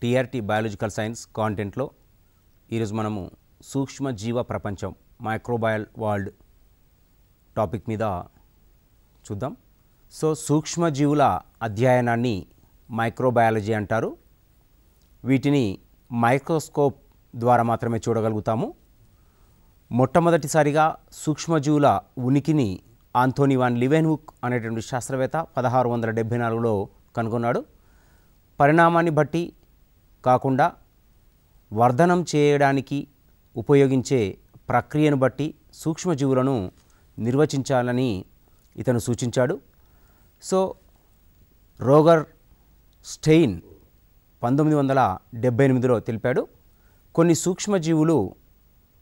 TRT biological science కాంటెంట్లో ఈరోజు మనము సూక్ష్మ జీవ ప్రపంచం మైక్రోబయల్ వరల్డ్ టాపిక్ మీద చూద్దాం. సో సూక్ష్మజీవుల అధ్యయనాన్ని మైక్రోబయాలజీ అంటారు. వీటిని మైక్రోస్కోప్ ద్వారా మాత్రమే చూడగలుగుతాము. మొట్టమొదటిసారిగా సూక్ష్మజీవుల ఉనికిని ఆంథోనీ వాన్ లీవెన్హుక్ అనేటువంటి శాస్త్రవేత్త 1674లో కనుగొన్నాడు. పరిణామాన్ని బట్టి కాకుండా వర్ధనం చేయడానికి ఉపయోగించే ప్రక్రియను బట్టి సూక్ష్మజీవులను నిర్వచించాలని ఇతను సూచించాడు. సో రోగర్ స్టెయిన్ 1978లో తెలిపాడు, కొన్ని సూక్ష్మజీవులు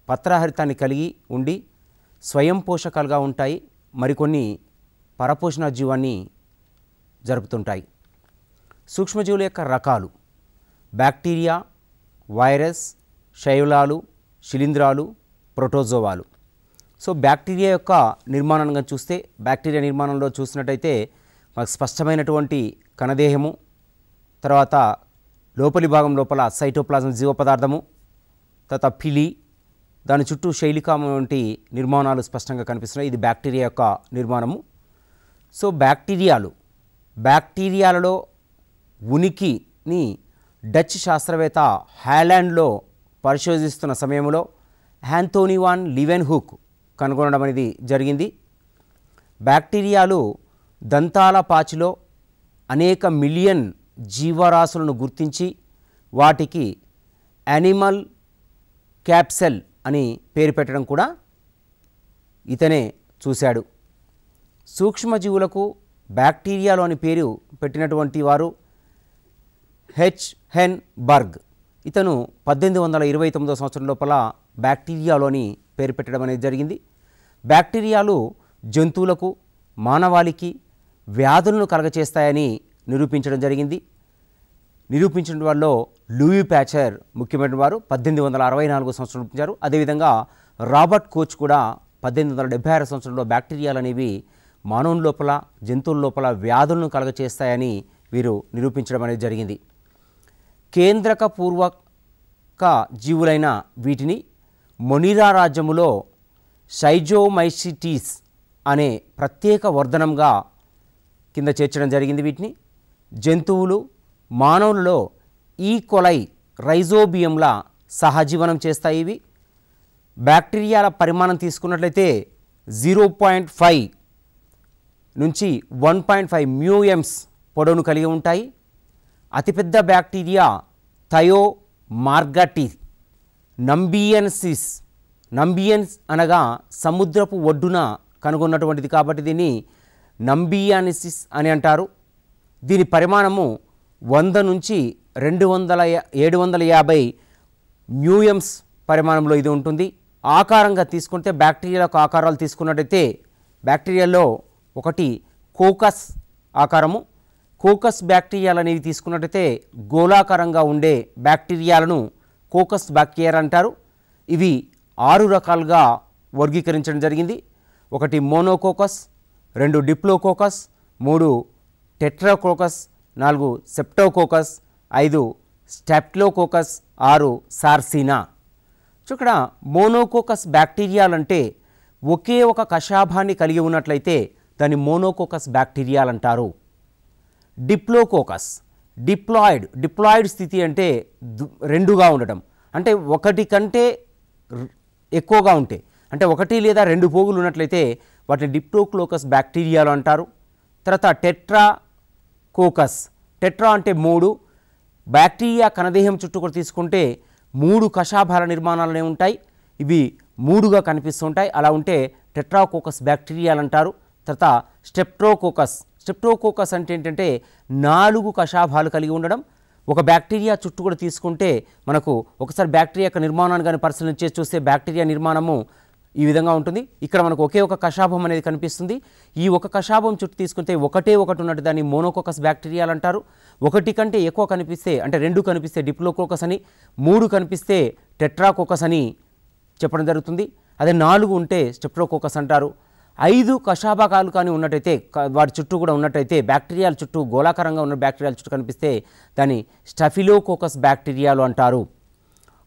పత్రహరితాన్ని కలిగి ఉండి స్వయం పోషకాలుగా ఉంటాయి, మరికొన్ని పరపోషణ జీవాన్ని జరుపుతుంటాయి. సూక్ష్మజీవుల యొక్క రకాలు: బ్యాక్టీరియా, వైరస్, శైవలాలు, శిలీంధ్రాలు, ప్రోటోజోవాలు. సో బ్యాక్టీరియా యొక్క నిర్మాణంగా చూస్తే, బ్యాక్టీరియా నిర్మాణంలో చూసినట్టయితే మనకు స్పష్టమైనటువంటి కణదేహము, తర్వాత లోపలి భాగం లోపల సైటోప్లాజం జీవ పదార్థము, తర్వాత పిలి, దాని చుట్టూ శైలికామ వంటి నిర్మాణాలు స్పష్టంగా కనిపిస్తున్నాయి. ఇది బ్యాక్టీరియా యొక్క నిర్మాణము. సో బ్యాక్టీరియాలలో ఉనికిని డచ్ శాస్త్రవేత్త హాలాండ్లో పరిశోధిస్తున్న సమయంలో ఆంథోనీ వాన్ లీవెన్హుక్ కనుగొనడం అనేది జరిగింది. బ్యాక్టీరియాలు దంతాల పాచిలో అనేక మిలియన్ జీవరాశులను గుర్తించి వాటికి యానిమల్ క్యాప్సెల్ అని పేరు పెట్టడం కూడా ఇతనే చూశాడు. సూక్ష్మజీవులకు బ్యాక్టీరియాలో అని పేరు పెట్టినటువంటి వారు హెన్బర్గ్. ఇతను 1829 సంవత్సరం లోపల బ్యాక్టీరియాలోని పేరు పెట్టడం అనేది జరిగింది. బ్యాక్టీరియాలు జంతువులకు, మానవాళికి వ్యాధులను కలగచేస్తాయని నిరూపించడం జరిగింది. నిరూపించిన వాళ్ళలో లూయి ప్యాచర్ ముఖ్యమైన వారు 1864 సంవత్సరం నిరూపించారు. అదేవిధంగా రాబర్ట్ కోచ్ కూడా 1876 సంవత్సరంలో బ్యాక్టీరియాలు అనేవి మానవుల లోపల, జంతువుల లోపల వ్యాధులను కలగచేస్తాయని వీరు నిరూపించడం అనేది జరిగింది. కేంద్రక పూర్వక జీవులైన వీటిని మొనిరా రాజ్యములో సైజోమైసిటీస్ అనే ప్రత్యేక వర్ధనంగా కింద చేర్చడం జరిగింది. వీటిని జంతువులు, మానవులలో ఈకొలై రైజోబియంలా సహజీవనం చేస్తాయి. ఇవి బ్యాక్టీరియాల పరిమాణం తీసుకున్నట్లయితే 0.5 నుంచి 1.5 మ్యూఎమ్స్ పొడవును కలిగి ఉంటాయి. అతిపెద్ద బ్యాక్టీరియా థయోమార్గటిస్ నంబియన్సిస్. నంబియన్స్ అనగా సముద్రపు ఒడ్డున కనుగొన్నటువంటిది కాబట్టి దీన్ని నంబియానిసిస్ అని అంటారు. దీని పరిమాణము 100 నుంచి 750 మ్యూఎమ్స్ పరిమాణంలో ఇది ఉంటుంది. ఆకారంగా తీసుకుంటే బ్యాక్టీరియాలకు ఆకారాలు తీసుకున్నట్టయితే బ్యాక్టీరియాలో ఒకటి కోకస్ ఆకారము. కోకస్ బ్యాక్టీరియాలు అనేవి తీసుకున్నట్టయితే గోళాకారంగా ఉండే బ్యాక్టీరియాలను కోకస్ బ్యాక్టీరియా అంటారు. ఇవి 6 రకాలుగా వర్గీకరించడం జరిగింది. 1 మోనోకోకస్, 2 డిప్లోకోకస్, 3 టెట్రాకోకస్, 4 సెప్టోకోకస్, 5 స్టాప్టిలోకోకస్, 6 సార్సినా. సో ఇక్కడ మోనోకోకస్ బ్యాక్టీరియాలంటే ఒకే ఒక కషాభాన్ని కలిగి ఉన్నట్లయితే దాన్ని మోనోకోకస్ బ్యాక్టీరియాలు అంటారు. డిప్లోకోకస్ డిప్లాయిడ్ స్థితి అంటే 2గా ఉండటం, అంటే ఒకటి కంటే ఎక్కువగా ఉంటే, అంటే 1 లేదా 2 పోగులు ఉన్నట్లయితే వాటిని డిప్లోకోకస్ బ్యాక్టీరియాలు అంటారు. తర్వాత టెట్రాకోకస్, టెట్రా అంటే 3. బ్యాక్టీరియా కణదేహం చుట్టూ కూడా తీసుకుంటే 3 కషాభాల నిర్మాణాలనే ఉంటాయి. ఇవి 3గా కనిపిస్తుంటాయి. అలా ఉంటే టెట్రాకోకస్ బ్యాక్టీరియాలు అంటారు. తర్వాత స్టెప్టోకోకస్ అంటే ఏంటంటే 4 కషాభాలు కలిగి ఉండడం. ఒక బ్యాక్టీరియా చుట్టూ కూడా తీసుకుంటే మనకు ఒకసారి బ్యాక్టీరియా యొక్క నిర్మాణాన్ని కానీ పరిశీలన చేసి చూస్తే బ్యాక్టీరియా నిర్మాణము ఈ విధంగా ఉంటుంది. ఇక్కడ మనకు ఒకే ఒక కషాభం అనేది కనిపిస్తుంది. ఈ ఒక కషాభం చుట్టూ తీసుకుంటే ఒకటి ఉన్నట్టు దాన్ని మోనోకోకస్ బ్యాక్టీరియాలు అంటారు. 1 కంటే ఎక్కువ కనిపిస్తే, అంటే 2 కనిపిస్తే డిప్లోకోకస్ అని, 3 కనిపిస్తే టెట్రాకోకస్ అని చెప్పడం జరుగుతుంది. అదే 4 ఉంటే స్టెప్టోకోకస్ అంటారు. 5 కషాభాగాలు కానీ ఉన్నట్టయితే వాటి చుట్టూ కూడా ఉన్నట్టయితే బ్యాక్టీరియాల చుట్టూ గోళాకారంగా ఉన్న బ్యాక్టీరియాల చుట్టూ కనిపిస్తే దాన్ని స్టఫిలోకోకస్ బ్యాక్టీరియాలు అంటారు.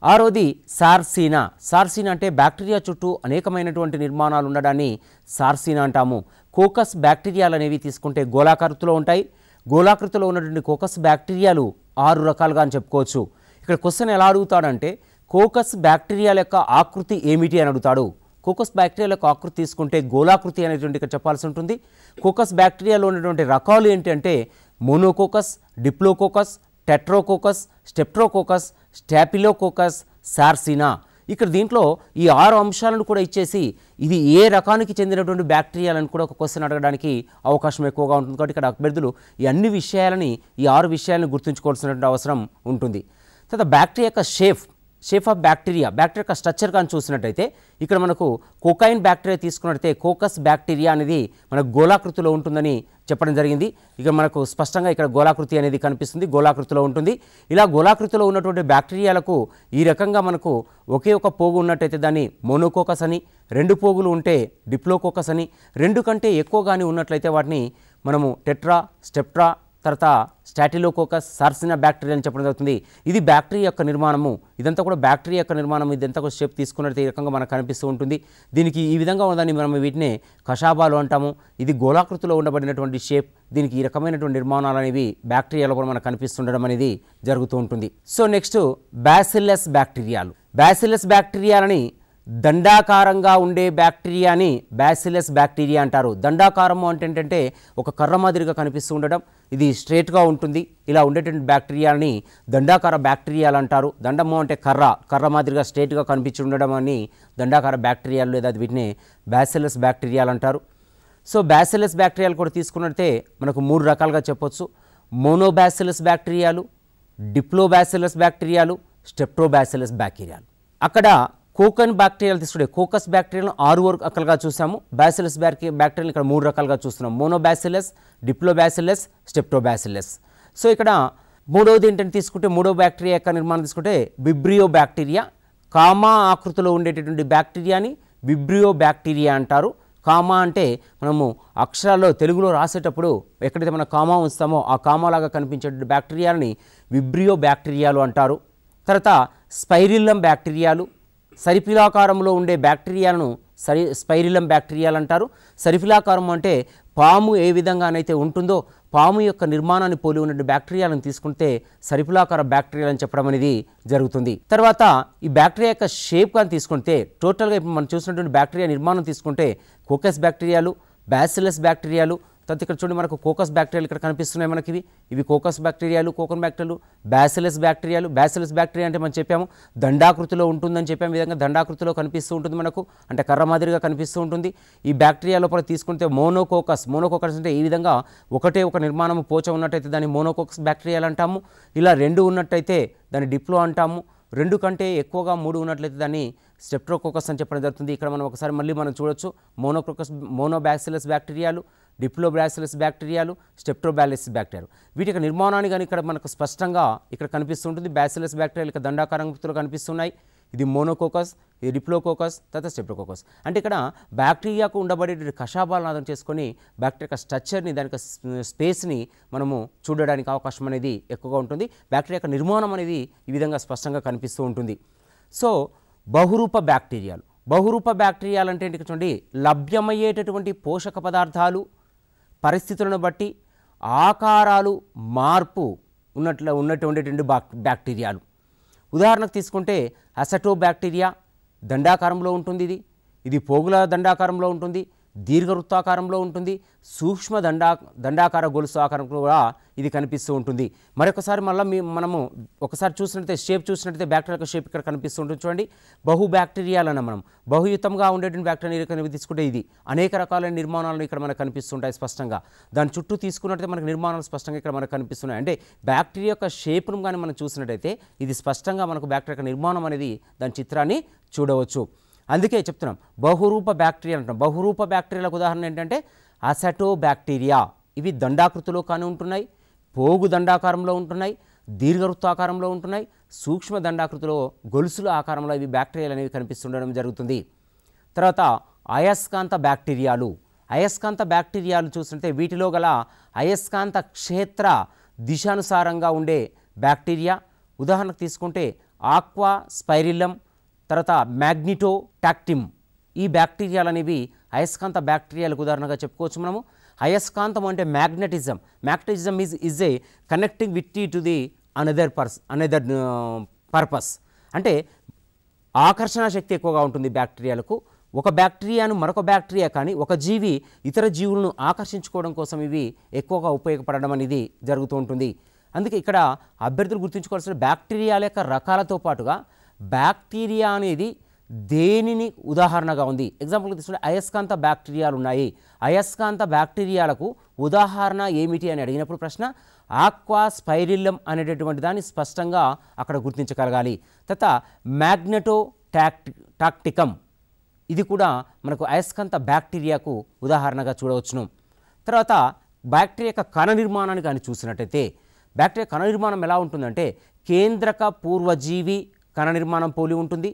ఆరోది సార్సీనా. సార్సీనా అంటే బ్యాక్టీరియా చుట్టూ అనేకమైనటువంటి నిర్మాణాలు ఉండడాన్ని సార్సీనా అంటాము. కోకస్ బ్యాక్టీరియాలు అనేవి తీసుకుంటే గోళాకృతిలో ఉంటాయి. గోళాకృతిలో ఉన్నటువంటి కోకస్ బ్యాక్టీరియాలు 6 రకాలుగా అని చెప్పుకోవచ్చు. ఇక్కడ క్వశ్చన్ ఎలా అడుగుతాడంటే కోకస్ బ్యాక్టీరియాల యొక్క ఆకృతి ఏమిటి అని అడుగుతాడు. కోకస్ బ్యాక్టీరియాల యొక్క ఆకృతి తీసుకుంటే గోళాకృతి అనేటువంటి ఇక్కడ చెప్పాల్సి ఉంటుంది. కోకస్ బ్యాక్టీరియాలో ఉన్నటువంటి రకాలు ఏంటి అంటే మోనోకోకస్, డిప్లోకోకస్, టెట్రోకోకస్, స్టెప్ట్రోకోకస్, స్టాఫిలోకోకస్, సార్సినా. ఇక్కడ దీంట్లో ఈ 6 అంశాలను కూడా ఇచ్చేసి ఇది ఏ రకానికి చెందినటువంటి బ్యాక్టీరియాలను కూడా ఒక క్వశ్చన్ అడగడానికి అవకాశం ఎక్కువగా ఉంటుంది. కాబట్టి ఇక్కడ అభ్యర్థులు ఈ అన్ని విషయాలని ఈ 6 విషయాలను గుర్తుంచుకోవాల్సినటువంటి అవసరం ఉంటుంది. తర్వాత బ్యాక్టీరియా యొక్క షేప్ ఆఫ్ బ్యాక్టీరియా యొక్క స్ట్రక్చర్ కానీ చూసినట్టయితే ఇక్కడ మనకు కోకైన్ బ్యాక్టీరియా తీసుకున్నట్టయితే కోకస్ బ్యాక్టీరియా అనేది మనకు గోళాకృతిలో ఉంటుందని చెప్పడం జరిగింది. ఇక మనకు స్పష్టంగా ఇక్కడ గోళాకృతి అనేది కనిపిస్తుంది, గోళాకృతిలో ఉంటుంది. ఇలా గోళాకృతిలో ఉన్నటువంటి బ్యాక్టీరియాలకు ఈ రకంగా మనకు ఒకే ఒక పోగు ఉన్నట్టయితే దాన్ని మోనోకోకస్ అని, 2 పోగులు ఉంటే డిప్లోకోకస్ అని, 2 కంటే ఎక్కువ కానీ ఉన్నట్లయితే వాటిని మనము టెట్రా, స్టెప్ట్రా, తర్వాత స్టాటిలోకోకస్, సార్సినా బ్యాక్టీరియా అని చెప్పడం జరుగుతుంది. ఇది బ్యాక్టీరియా యొక్క నిర్మాణము. ఇదంతా కూడా బ్యాక్టీరియా యొక్క నిర్మాణం. ఇదంతా కూడా షేప్ తీసుకున్నట్టు ఈ రకంగా మనకు కనిపిస్తూ ఉంటుంది. దీనికి ఈ విధంగా ఉందని మనం వీటిని కషాబాలు అంటాము. ఇది గోళాకృతిలో ఉండబడినటువంటి షేప్. దీనికి ఈ రకమైనటువంటి నిర్మాణాలు అనేవి బ్యాక్టీరియాలో కూడా మనకు కనిపిస్తుండడం అనేది జరుగుతూ ఉంటుంది. సో నెక్స్ట్ బ్యాసిల్లస్ బ్యాక్టీరియాలు. బ్యాసిల్లస్ బ్యాక్టీరియాలని దండాకారంగా ఉండే బ్యాక్టీరియాని బ్యాసిల్లస్ బ్యాక్టీరియా అంటారు. దండాకారము అంటే ఏంటంటే ఒక కర్ర మాదిరిగా కనిపిస్తూ ఉండడం, ఇది స్ట్రేట్గా ఉంటుంది. ఇలా ఉండేటువంటి బ్యాక్టీరియాని దండాకార బ్యాక్టీరియాలు అంటారు. దండము అంటే కర్ర మాదిరిగా స్ట్రేట్గా కనిపించి ఉండడం అని దండాకార బ్యాక్టీరియాలు లేదా వీటిని బ్యాసిల్లస్ బ్యాక్టీరియాలు అంటారు. సో బ్యాసిల్లస్ బ్యాక్టీరియాలు కూడా తీసుకున్నట్టే మనకు 3 రకాలుగా చెప్పొచ్చు. మోనోబ్యాసిల్లస్ బ్యాక్టీరియాలు, డిప్లోబ్యాసిల్లస్ బ్యాక్టీరియాలు, స్టెప్టోబ్యాసిల్లస్ బ్యాక్టీరియాలు. అక్కడ కోకన్ బ్యాక్టీరియాలు తీసుకుంటే కోకస్ బ్యాక్టీరియాలను 6 రకాలుగా చూసాము. బ్యాసిల్లస్ బ్యాక్టీరియాలు ఇక్కడ 3 రకాలుగా చూస్తున్నాం. మోనోబ్యాసిల్లస్, డిప్లోబ్యాసిల్లస్, స్టెప్టోబ్యాసిల్లస్. సో ఇక్కడ మూడవది ఏంటంటే తీసుకుంటే మూడవ బ్యాక్టీరియా యొక్క నిర్మాణం తీసుకుంటే విబ్రియో బ్యాక్టీరియా. కామా ఆకృతిలో ఉండేటటువంటి బ్యాక్టీరియాని విబ్రియో బ్యాక్టీరియా అంటారు. కామా అంటే మనము అక్షరాల్లో తెలుగులో రాసేటప్పుడు ఎక్కడైతే మనం కామా ఉంచుతామో ఆ కామాలాగా కనిపించే బ్యాక్టీరియాలని విబ్రియో బ్యాక్టీరియాలు అంటారు. తర్వాత స్పైరిల్లం బ్యాక్టీరియాలు, సరిఫిలాకారంలో ఉండే బ్యాక్టీరియాలను స్పైరిల్లం బ్యాక్టీరియాలు అంటారు. సరిఫిలాకారం అంటే పాము ఏ విధంగానైతే ఉంటుందో పాము యొక్క నిర్మాణాన్ని పోలి ఉన్న బ్యాక్టీరియాలను తీసుకుంటే సరిఫిలాకార బ్యాక్టీరియాలు అని చెప్పడం అనేది జరుగుతుంది. తర్వాత ఈ బ్యాక్టీరియా యొక్క షేప్ కానీ తీసుకుంటే టోటల్గా ఇప్పుడు మనం చూసినటువంటి బ్యాక్టీరియా నిర్మాణం తీసుకుంటే కోకస్ బ్యాక్టీరియాలు, బ్యాసిల్లస్ బ్యాక్టీరియాలు, తర్వాత ఇక్కడ చూడండి మనకు కోకస్ బ్యాక్టీరియాలు ఇక్కడ కనిపిస్తున్నాయి. మనకి ఇవి కోకస్ బ్యాక్టీరియాలు, కోకన్ బ్యాక్టీరియాలు, బ్యాసిల్లస్ బ్యాక్టీరియాలు. బ్యాసిల్లస్ బ్యాక్టీరియా అంటే మనం చెప్పాము దండాకృతిలో ఉంటుందని చెప్పాము. విధంగా దండాకృతిలో కనిపిస్తూ ఉంటుంది మనకు, అంటే కర్ర మాదిరిగా కనిపిస్తూ ఉంటుంది. ఈ బ్యాక్టీరియా లోపల తీసుకుంటే మోనోకోకస్ అంటే ఈ విధంగా ఒకటే ఒక నిర్మాణము పోచ ఉన్నట్టయితే దాన్ని మోనోకోకస్ బ్యాక్టీరియాలు అంటాము. ఇలా 2 ఉన్నట్టయితే దాన్ని డిప్లో అంటాము. 2 కంటే ఎక్కువగా 3 ఉన్నట్లయితే దాన్ని స్టెప్ట్రోకోకస్ అని చెప్పడం జరుగుతుంది. ఇక్కడ మనం ఒకసారి మళ్ళీ మనం చూడొచ్చు మోనోబ్యాసిల్లస్ బ్యాక్టీరియాలు, డిప్లోబ్యాసిల్లస్ బ్యాక్టీరియాలు, స్టెప్టోబ్యాసిల్లస్ బ్యాక్టీరియాలు. వీటి యొక్క నిర్మాణాన్ని కానీ ఇక్కడ మనకు స్పష్టంగా ఇక్కడ కనిపిస్తుంటుంది. బ్యాసిల్లస్ బ్యాక్టీరియాలు ఇక్కడ దండాకారంలో కనిపిస్తున్నాయి. ఇది మోనోకోకస్, ఇది డిప్లోకోకస్, తర్వాత స్టెప్టోకోకస్. అంటే ఇక్కడ బ్యాక్టీరియాకు ఉండబడే కషాబాలను ఆధారం చేసుకొని బ్యాక్టీరియా స్ట్రక్చర్ని దాని స్పేస్ని మనము చూడడానికి అవకాశం అనేది ఎక్కువగా ఉంటుంది. బ్యాక్టీరియా యొక్క నిర్మాణం అనేది ఈ విధంగా స్పష్టంగా కనిపిస్తూ ఉంటుంది. సో బహురూప బ్యాక్టీరియాలు అంటే ఏంటి చూడండి, లభ్యమయ్యేటటువంటి పోషక పదార్థాలు పరిస్థితులను బట్టి ఆకారాలు మార్పు ఉన్నటువంటి బ్యాక్టీరియాలు. ఉదాహరణకు తీసుకుంటే అసెటోబ్యాక్టీరియా దండాకారంలో ఉంటుంది. ఇది పోగుల దండాకారంలో ఉంటుంది, దీర్ఘవృత్తాకారంలో ఉంటుంది, సూక్ష్మ దండాకార గొలుసు ఆకారంలో కూడా ఇది కనిపిస్తూ ఉంటుంది. మరొకసారి మనము ఒకసారి చూసినట్లయితే షేప్ చూసినట్లయితే బ్యాక్టీరియా షేప్ ఇక్కడ కనిపిస్తూ ఉంటుంది. చూడండి బహు బ్యాక్టీరియాలన్న మనం బహుయుతంగా ఉండేటువంటి బ్యాక్టీరియా తీసుకుంటే ఇది అనేక రకాలైన నిర్మాణాలు ఇక్కడ మనకు కనిపిస్తుంటాయి స్పష్టంగా. దాని చుట్టూ తీసుకున్నట్లయితే మనకు నిర్మాణాలు స్పష్టంగా ఇక్కడ మనకు కనిపిస్తున్నాయి. అంటే బ్యాక్టీరియా యొక్క షేప్ను కానీ మనం చూసినట్టయితే ఇది స్పష్టంగా మనకు బ్యాక్టీరియా నిర్మాణం అనేది దాని చిత్రాన్ని చూడవచ్చు. అందుకే చెప్తున్నాం బహురూప బ్యాక్టీరియా అంటాం. బహురూప బ్యాక్టీరియాలకు ఉదాహరణ ఏంటంటే అసెటోబ్యాక్టీరియా. ఇవి దండాకృతిలో కానీ ఉంటున్నాయి, పోగు దండాకారంలో ఉంటున్నాయి, దీర్ఘవృత్తాకారంలో ఉంటున్నాయి, సూక్ష్మ దండాకృతిలో గొలుసుల ఆకారంలో ఇవి బ్యాక్టీరియాలు అనేవి కనిపిస్తుండడం జరుగుతుంది. తర్వాత అయస్కాంత బ్యాక్టీరియాలు. అయస్కాంత బ్యాక్టీరియాలు చూస్తుంటే వీటిలో గల అయస్కాంత క్షేత్ర దిశానుసారంగా ఉండే బ్యాక్టీరియా ఉదాహరణకు తీసుకుంటే ఆక్వా స్పైరిల్లం, తర్వాత మ్యాగ్నిటోటాక్టిమ్, ఈ బ్యాక్టీరియాలు అనేవి అయస్కాంత బ్యాక్టీరియాలకు ఉదాహరణగా చెప్పుకోవచ్చు మనము. అయస్కాంతం అంటే magnetism is a connecting witty to the another purpose. అంటే ఆకర్షణ శక్తి ఎక్కువగా ఉంటుంది బ్యాక్టీరియాలకు. ఒక బ్యాక్టీరియాను మరొక బ్యాక్టీరియా కానీ ఒక జీవి ఇతర జీవులను ఆకర్షించుకోవడం కోసం ఇవి ఎక్కువగా ఉపయోగపడడం అనేది జరుగుతూ ఉంటుంది. అందుకే ఇక్కడ అభ్యర్థులు గుర్తుంచుకోవాల్సిన బ్యాక్టీరియాల యొక్క రకాలతో పాటుగా బ్యాక్టీరియా అనేది దేనిని ఉదాహరణగా ఉంది. ఎగ్జాంపుల్గా తీసుకుంటే అయస్కాంత బ్యాక్టీరియాలు ఉన్నాయి. అయస్కాంత బ్యాక్టీరియాలకు ఉదాహరణ ఏమిటి అని అడిగినప్పుడు ప్రశ్న ఆక్వా స్పైరిల్లం అనేటటువంటి దాన్ని స్పష్టంగా అక్కడ గుర్తించగలగాలి. తర్వాత మ్యాగ్నెటోటాక్టికమ్, ఇది కూడా మనకు అయస్కాంత బ్యాక్టీరియాకు ఉదాహరణగా చూడవచ్చును. తర్వాత బ్యాక్టీరియా యొక్క కణ నిర్మాణాన్ని కానీ చూసినట్టయితే బ్యాక్టీరియా కణ నిర్మాణం ఎలా ఉంటుందంటే కేంద్రక పూర్వజీవి కణ నిర్మాణం పోలి ఉంటుంది.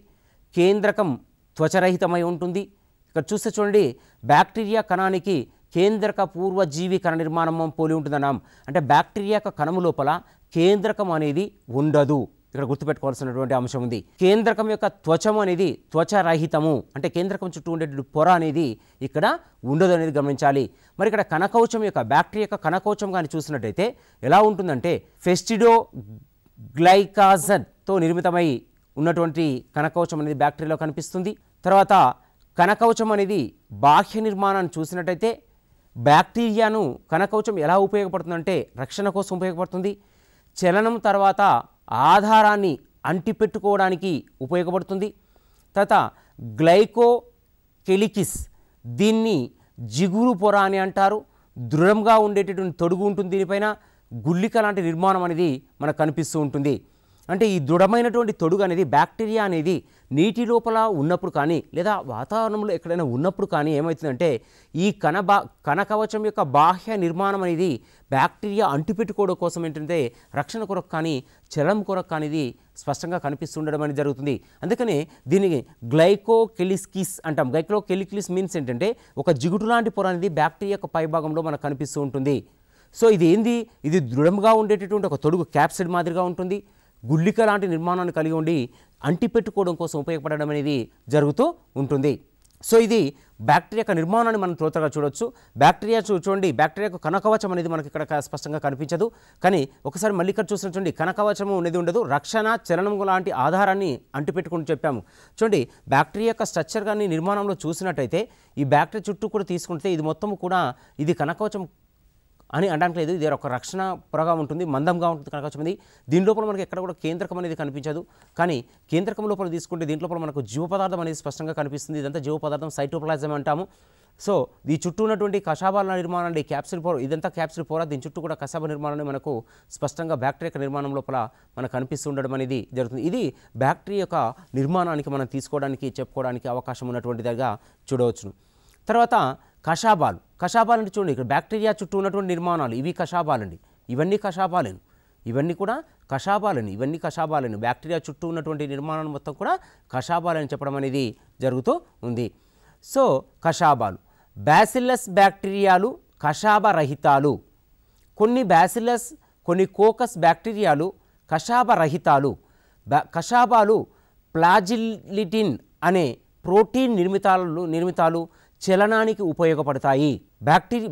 కేంద్రకం త్వచరహితమై ఉంటుంది. ఇక్కడ చూస్తే చూడండి, బ్యాక్టీరియా కణానికి కేంద్రక పూర్వజీవి కణ నిర్మాణం పోలి ఉంటుందన్నాం. అంటే బ్యాక్టీరియా యొక్క కణము లోపల కేంద్రకం అనేది ఉండదు. ఇక్కడ గుర్తుపెట్టుకోవాల్సినటువంటి అంశం ఉంది. కేంద్రకం యొక్క త్వచము అనేది త్వచరహితము, అంటే కేంద్రకం చుట్టూ ఉండేటువంటి పొర అనేది ఇక్కడ ఉండదు అనేది గమనించాలి. మరి ఇక్కడ కణకవచం యొక్క బ్యాక్టీరియా యొక్క కణకవచం కానీ చూసినట్టయితే ఎలా ఉంటుందంటే ఫెస్టిడో గ్లైకాజన్తో నిర్మితమై ఉన్నటువంటి కణకవచం అనేది బ్యాక్టీరియాలో కనిపిస్తుంది. తర్వాత కణకవచం అనేది బాహ్య నిర్మాణాన్ని చూసినట్టయితే బ్యాక్టీరియాను కణకవచం ఎలా ఉపయోగపడుతుందంటే రక్షణ కోసం ఉపయోగపడుతుంది. చలనం తర్వాత ఆధారాన్ని అంటిపెట్టుకోవడానికి ఉపయోగపడుతుంది. తర్వాత గ్లైకోకెలికిస్, దీన్ని జిగురు పొర అని అంటారు. దృఢంగా ఉండేటటువంటి తొడుగు ఉంటుంది, దీనిపైన గుల్లిక లాంటి నిర్మాణం అనేది మనకు కనిపిస్తూ ఉంటుంది. అంటే ఈ దృఢమైనటువంటి తొడుగు అనేది బ్యాక్టీరియా అనేది నీటి లోపల ఉన్నప్పుడు కానీ లేదా వాతావరణంలో ఎక్కడైనా ఉన్నప్పుడు కానీ ఏమవుతుందంటే ఈ కణకవచం యొక్క బాహ్య నిర్మాణం అనేది బ్యాక్టీరియా అంటిపెట్టుకోవడం కోసం ఏంటంటే రక్షణ కొరకు కానీ చలం కొరకు కానీ ఇది స్పష్టంగా కనిపిస్తుండడం అనేది జరుగుతుంది. అందుకనే దీనికి గ్లైకోకెలికిస్ అంటాం. గ్లైకోకెలికిస్ మీన్స్ ఏంటంటే ఒక జిగుటు లాంటి పొర అనేది బ్యాక్టీరియా యొక్క పైభాగంలో మనకు కనిపిస్తూ ఉంటుంది. సో ఇది ఏంది, ఇది దృఢంగా ఉండేటటువంటి ఒక తొడుగు క్యాప్సిడ్ మాదిరిగా ఉంటుంది. గుల్లిక లాంటి నిర్మాణాన్ని కలిగి ఉండి అంటిపెట్టుకోవడం కోసం ఉపయోగపడడం అనేది జరుగుతూ ఉంటుంది. సో ఇది బ్యాక్టీరియా యొక్క నిర్మాణాన్ని మనం త్వరగా చూడొచ్చు. బ్యాక్టీరియా చూడండి, బ్యాక్టీరియా యొక్క కణకవచం అనేది మనకి ఇక్కడ స్పష్టంగా కనిపించదు. కానీ ఒకసారి మళ్ళీ ఇక్కడ చూసిన చూడండి, కణకవచము అనేది ఉండదు, రక్షణ చలనం లాంటి ఆధారాన్ని అంటిపెట్టుకుని చెప్పాము. చూడండి, బ్యాక్టీరియా యొక్క స్ట్రక్చర్ కానీ నిర్మాణంలో చూసినట్టయితే ఈ బ్యాక్టీరియా చుట్టూ కూడా తీసుకుంటే ఇది మొత్తం కూడా ఇది కణకవచం అని అనడానికి లేదు. ఇది ఒక రక్షణ పొరగా ఉంటుంది, మందంగా ఉంటుంది కణకవచం అనేది. దీని లోపల మనకి ఎక్కడ కూడా కేంద్రకం అనేది కనిపించదు. కానీ కేంద్రకం లోపల తీసుకుంటే దీంట్లో మనకు జీవ పదార్థం అనేది స్పష్టంగా కనిపిస్తుంది. ఇదంతా జీవ పదార్థం, సైటోప్లాజం అంటాము. సో ఈ చుట్టూ ఉన్నటువంటి కషాబాల నిర్మాణాన్ని క్యాప్సిల్ పొర, ఇదంతా క్యాప్సిల్ పొర, దీని చుట్టూ కూడా కషాబ నిర్మాణాన్ని మనకు స్పష్టంగా బ్యాక్టీరియా నిర్మాణం లోపల మనకు కనిపిస్తూ ఉండడం అనేది జరుగుతుంది. ఇది బ్యాక్టీరియా యొక్క నిర్మాణానికి మనం తీసుకోవడానికి చెప్పుకోవడానికి అవకాశం ఉన్నటువంటిదిగా చూడవచ్చును. తర్వాత కషాబాలు అంటే చూడండి, ఇక్కడ బ్యాక్టీరియా చుట్టూ ఉన్నటువంటి నిర్మాణాలు ఇవి కషాబాలండి. ఇవన్నీ కషాబాలను, ఇవన్నీ కూడా కషాబాలని, ఇవన్నీ కషాబాలని. బ్యాక్టీరియా చుట్టూ ఉన్నటువంటి నిర్మాణాలు మొత్తం కూడా కషాబాలని చెప్పడం అనేది జరుగుతూ ఉంది. సో కషాబాలు, బ్యాసిల్లస్ బ్యాక్టీరియాలు కషాబరహితాలు. కొన్ని బ్యాసిల్లస్, కొన్ని కోకస్ బ్యాక్టీరియాలు కషాబరహితాలు. కషాబాలు ఫ్లాజిల్లిటిన్ అనే ప్రోటీన్ నిర్మితాలు చలనానికి ఉపయోగపడతాయి.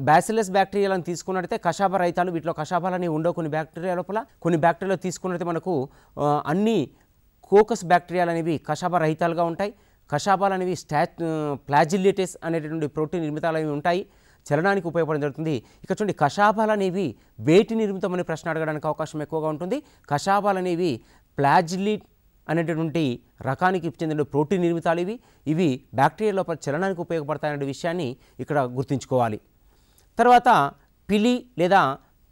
బ్యాసిల్లస్ బ్యాక్టీరియాలను తీసుకున్నట్టయితే కషాబ రహితాలు, వీటిలో కషాబాలని ఉండవు. కొన్ని బ్యాక్టీరియా లోపల, కొన్ని బ్యాక్టీరియాలో తీసుకున్నట్టయితే మనకు అన్ని కోకస్ బ్యాక్టీరియాలు అనేవి కషాబ రహితాలుగా ఉంటాయి. కషాబాలు అనేవి ఫ్లాజిల్లిటస్ అనేటటువంటి ప్రోటీన్ నిర్మితాలు అనేవి ఉంటాయి, చలనానికి ఉపయోగపడడం జరుగుతుంది. ఇక చూడండి, కషాబాలు అనేవి వేటి నిర్మితమనే ప్రశ్న అడగడానికి అవకాశం ఎక్కువగా ఉంటుంది. కషాబాలు అనేవి ఫ్లాజిల్లిట్ అనేటటువంటి రకానికి చెందిన ప్రోటీన్ నిర్మితాలు ఇవి బ్యాక్టీరియా లోపల చలనానికి ఉపయోగపడతాయనే విషయాన్ని ఇక్కడ గుర్తుంచుకోవాలి. తర్వాత పిలి లేదా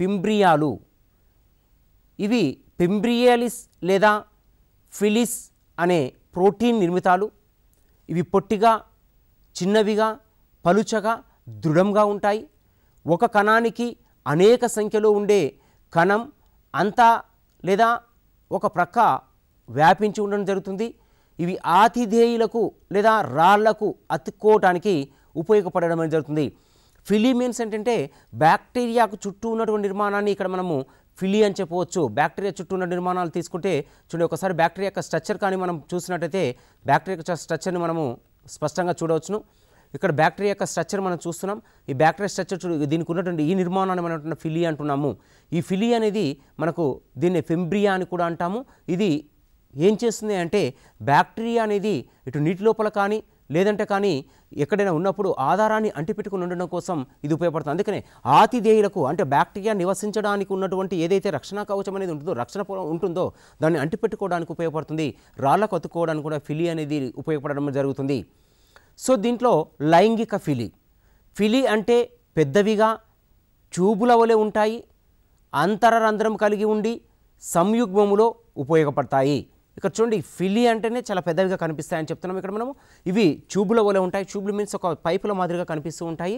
పింబ్రియాలు, ఇవి పింబ్రియాలిస్ లేదా ఫిలిస్ అనే ప్రోటీన్ నిర్మితాలు. ఇవి పొట్టిగా, చిన్నవిగా, పలుచగా, దృఢంగా ఉంటాయి. ఒక కణానికి అనేక సంఖ్యలో ఉండే కణం అంతా లేదా ఒక ప్రక్క వ్యాపించి ఉండడం జరుగుతుంది. ఇవి ఆతిథేయులకు లేదా రాళ్లకు అతుక్కోవటానికి ఉపయోగపడడం జరుగుతుంది. ఫిలీ మీన్స్ ఏంటంటే బ్యాక్టీరియాకు చుట్టూ ఉన్నటువంటి నిర్మాణాన్ని ఇక్కడ మనము ఫిలీ అని చెప్పవచ్చు. బ్యాక్టీరియా చుట్టూ ఉన్న నిర్మాణాలు తీసుకుంటే చూడండి, ఒకసారి బ్యాక్టీరియా యొక్క స్ట్రక్చర్ కానీ మనం చూసినట్టయితే బ్యాక్టీరియా యొక్క స్ట్రక్చర్ని మనము స్పష్టంగా చూడవచ్చును. ఇక్కడ బ్యాక్టీరియా యొక్క స్ట్రక్చర్ మనం చూస్తున్నాం. ఈ బ్యాక్టీరియా స్ట్రక్చర్ దీనికి ఉన్నటువంటి ఈ నిర్మాణాన్ని మనం ఫిలీ అంటున్నాము. ఈ ఫిలీ అనేది మనకు దీన్ని ఫింబ్రియా అని కూడా అంటాము. ఇది ఏం చేస్తుంది అంటే బ్యాక్టీరియా అనేది ఇటు నీటి లోపల కానీ లేదంటే కానీ ఎక్కడైనా ఉన్నప్పుడు ఆధారాన్ని అంటిపెట్టుకుని ఉండడం కోసం ఇది ఉపయోగపడుతుంది. అందుకనే ఆతిథేయులకు అంటే బ్యాక్టీరియా నివసించడానికి ఉన్నటువంటి ఏదైతే రక్షణ కవచం అనేది ఉంటుందో, రక్షణ ఉంటుందో దాన్ని అంటిపెట్టుకోవడానికి ఉపయోగపడుతుంది. రాళ్ళకు అతుక్కోవడానికి కూడా ఫిలీ అనేది ఉపయోగపడడం జరుగుతుంది. సో దీంట్లో లైంగిక ఫిలీ అంటే పెద్దవిగా ట్యూబుల వలె ఉంటాయి, అంతరరంధ్రం కలిగి ఉండి సంయుగ్మములో ఉపయోగపడతాయి. ఇక్కడ చూడండి, ఫిలీ అంటేనే చాలా పెద్దవిగా కనిపిస్తాయని చెప్తున్నాం. ఇక్కడ మనము ఇవి ట్యూబుల వలె ఉంటాయి. ట్యూబులు మీన్స్ ఒక పైపుల మాదిరిగా కనిపిస్తూ ఉంటాయి.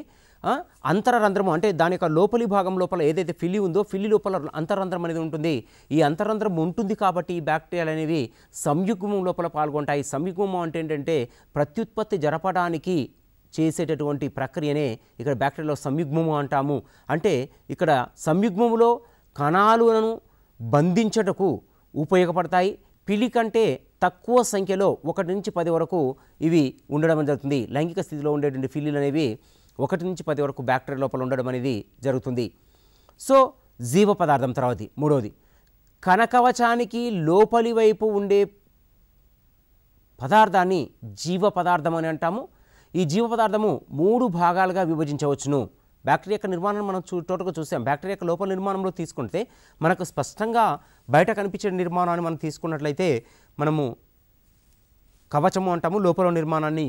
అంతరరంధ్రము అంటే దాని యొక్క లోపలి భాగం లోపల ఏదైతే ఫిలీ ఉందో ఫిలీ లోపల అంతరంధ్రం అనేది ఉంటుంది. ఈ అంతరంధ్రం ఉంటుంది కాబట్టి ఈ బ్యాక్టీరియాలు అనేవి సంయుగ్మం లోపల పాల్గొంటాయి. సంయుగ్మం అంటే ఏంటంటే ప్రత్యుత్పత్తి జరపడానికి చేసేటటువంటి ప్రక్రియనే ఇక్కడ బ్యాక్టీరియాలో సంయుగ్మము అంటాము. అంటే ఇక్కడ సంయుగ్మములో కణాలను బంధించటకు ఉపయోగపడతాయి. పిలి కంటే తక్కువ సంఖ్యలో 1 నుంచి 10 వరకు ఇవి ఉండడం జరుగుతుంది. లైంగిక స్థితిలో ఉండేటువంటి ఫిలీలు అనేవి 1 నుంచి 10 వరకు బ్యాక్టీరియా లోపల ఉండడం అనేది జరుగుతుంది. సో జీవ పదార్థం తర్వాతి మూడవది కణకవచానికి లోపలి వైపు ఉండే పదార్థాన్ని జీవ పదార్థం అని అంటాము. ఈ జీవ పదార్థము 3 భాగాలుగా విభజించవచ్చును. బ్యాక్టీరియా యొక్క నిర్మాణం మనం టోటల్గా చూసాం. బ్యాక్టీరియా యొక్క లోపల నిర్మాణంలో తీసుకుంటే మనకు స్పష్టంగా బయట కనిపించే నిర్మాణాన్ని మనం తీసుకున్నట్లయితే మనము కవచము అంటాము, లోపల నిర్మాణాన్ని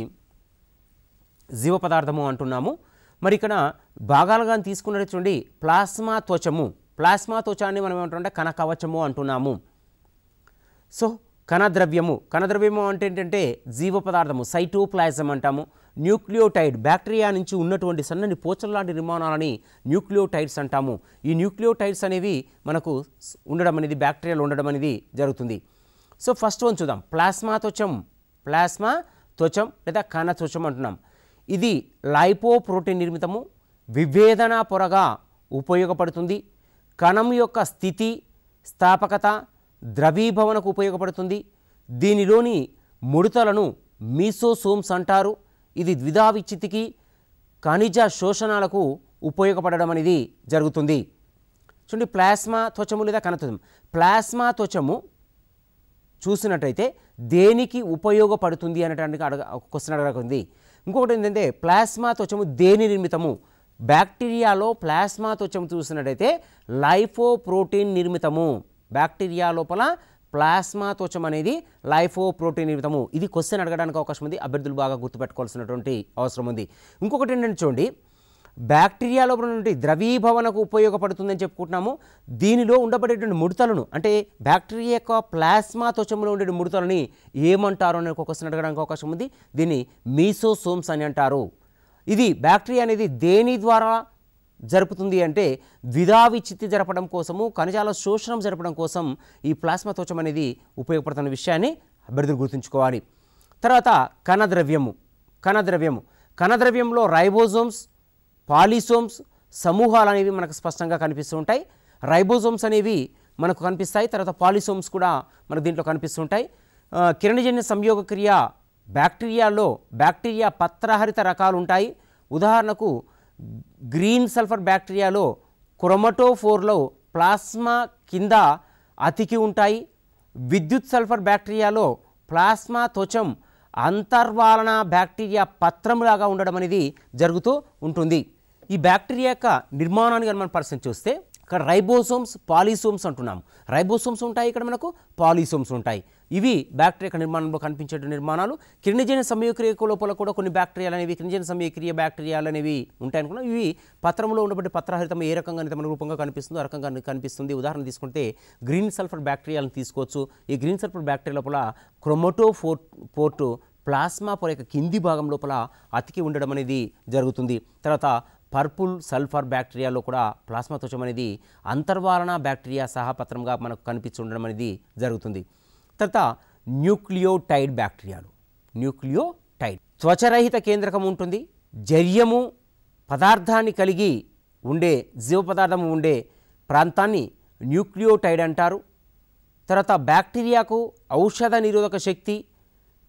జీవ పదార్థము అంటున్నాము. మరి ఇక్కడ భాగాలుగా తీసుకున్నట్టు చూడండి, ప్లాస్మా త్వచాన్ని మనం ఏమంటామంటే కణ కవచము అంటున్నాము. సో కణద్రవ్యము అంటే ఏంటంటే జీవ పదార్థము, సైటోప్లాజం అంటాము. న్యూక్లియోటైడ్ బ్యాక్టీరియా నుంచి ఉన్నటువంటి సన్నని పోచల లాంటి నిర్మాణాలని న్యూక్లియోటైడ్స్ అంటాము. ఈ న్యూక్లియోటైడ్స్ అనేవి మనకు ఉండడం అనేది బ్యాక్టీరియాలో ఉండడం అనేది జరుగుతుంది. సో ఫస్ట్ వన్ చూద్దాం, ప్లాస్మా త్వచం లేదా కణ త్వచం అంటున్నాం. ఇది లైపోప్రోటీన్ నిర్మితము, విభేదన పొరగా ఉపయోగపడుతుంది. కణం యొక్క స్థితి స్థాపకత ద్రవీభవనకు ఉపయోగపడుతుంది. దీనిలోని ముడతలను మీసోసోమ్స్ అంటారు. ఇది ద్విధా విచ్ఛితికి ఖనిజ శోషణాలకు ఉపయోగపడడం అనేది జరుగుతుంది. చూడండి, ప్లాస్మా త్వచము లేదా కణత్వచం. ప్లాస్మా త్వచము చూసినట్టయితే దేనికి ఉపయోగపడుతుంది అనేటువంటి క్వశ్చన్ అడగకుంది. ఇంకొకటి ఏంటంటే ప్లాస్మా త్వచము దేని నిర్మితము? బ్యాక్టీరియాలో ప్లాస్మా త్వచము చూసినట్టయితే లైపోప్రోటీన్ నిర్మితము. బ్యాక్టీరియా లోపల ప్లాస్మా త్వచం అనేది లైపోప్రోటీన్ నిర్మితము. ఇది క్వశ్చన్ అడగడానికి అవకాశం ఉంది. అభ్యర్థులు బాగా గుర్తుపెట్టుకోవాల్సినటువంటి అవసరం ఉంది. ఇంకొకటి ఏంటంటే చూడండి, బ్యాక్టీరియా లోపల నుండి ద్రవీభవనకు ఉపయోగపడుతుందని చెప్పుకుంటున్నాము. దీనిలో ఉండబడేటువంటి ముడతలను అంటే బ్యాక్టీరియా యొక్క ప్లాస్మా త్వచంలో ఉండే ముడతలని ఏమంటారు అనే ఒక క్వశ్చన్ అడగడానికి అవకాశం ఉంది. దీన్ని మీసోసోమ్స్ అని అంటారు. ఇది బ్యాక్టీరియా అనేది దేని ద్వారా జరుపుతుంది అంటే ద్విధా విచ్ఛిత్తి జరపడం కోసము, ఖనిజాల శోషణం జరపడం కోసం ఈ ప్లాస్మా త్వచం అనేది ఉపయోగపడుతున్న విషయాన్ని అభ్యర్థులు గుర్తుంచుకోవాలి. తర్వాత కణద్రవ్యంలో రైబోజోమ్స్, పాలిసోమ్స్ సమూహాలు అనేవి మనకు స్పష్టంగా కనిపిస్తూ ఉంటాయి. రైబోజోమ్స్ అనేవి మనకు కనిపిస్తాయి. తర్వాత పాలిసోమ్స్ కూడా మనకు దీంట్లో కనిపిస్తుంటాయి. కిరణజన్య సంయోగ క్రియ బ్యాక్టీరియా పత్రహరిత రకాలు ఉంటాయి. ఉదాహరణకు గ్రీన్ సల్ఫర్ బ్యాక్టీరియాలో క్రోమటోఫోర్లో ప్లాస్మా కింద అతికి ఉంటాయి. విద్యుత్ సల్ఫర్ బ్యాక్టీరియాలో ప్లాస్మా త్వచం అంతర్వాలన బ్యాక్టీరియా పత్రంలాగా ఉండడం అనేది జరుగుతూ ఉంటుంది. ఈ బ్యాక్టీరియా యొక్క నిర్మాణాన్ని మనం పరిశీలన చూస్తే ఇక్కడ రైబోసోమ్స్, పాలిసోమ్స్ అంటున్నాము. రైబోసోమ్స్ ఉంటాయి, ఇక్కడ మనకు పాలిసోమ్స్ ఉంటాయి. ఇవి బ్యాక్టీరియా యొక్క నిర్మాణంలో కనిపించే నిర్మాణాలు. కిరణజన్య సంయోగక్రియ లోపల కూడా కొన్ని బ్యాక్టీరియాలు అనేవి కిరణజన్య సంయోగక్రియ బ్యాక్టీరియాలు అనేవి ఉంటాయనుకున్నాం. ఇవి పత్రంలో ఉన్నటువంటి పత్రహరితం ఏ రకంగా మన రూపంగా కనిపిస్తుందో ఆ రకంగా కనిపిస్తుంది. ఉదాహరణ తీసుకుంటే గ్రీన్ సల్ఫర్ బ్యాక్టీరియాలను తీసుకోవచ్చు. ఈ గ్రీన్ సల్ఫర్ బ్యాక్టీరియా లోపల క్రోమటోఫోర్ ప్లాస్మా పొర యొక్క కింది భాగం లోపల అతికి ఉండడం అనేది జరుగుతుంది. తర్వాత పర్పుల్ సల్ఫర్ బ్యాక్టీరియాలో కూడా ప్లాస్మా త్వచం అనేది అంతర్వాలన బ్యాక్టీరియా సహపత్రంగా మనకు కనిపించడం అనేది జరుగుతుంది. తర్వాత న్యూక్లియోటైడ్ బ్యాక్టీరియాలు. త్వచరహిత కేంద్రకం ఉంటుంది. జర్యము పదార్థాన్ని కలిగి ఉండే జీవ పదార్థం ఉండే ప్రాంతాన్ని న్యూక్లియోటైడ్ అంటారు. తర్వాత బ్యాక్టీరియాకు ఔషధ నిరోధక శక్తి,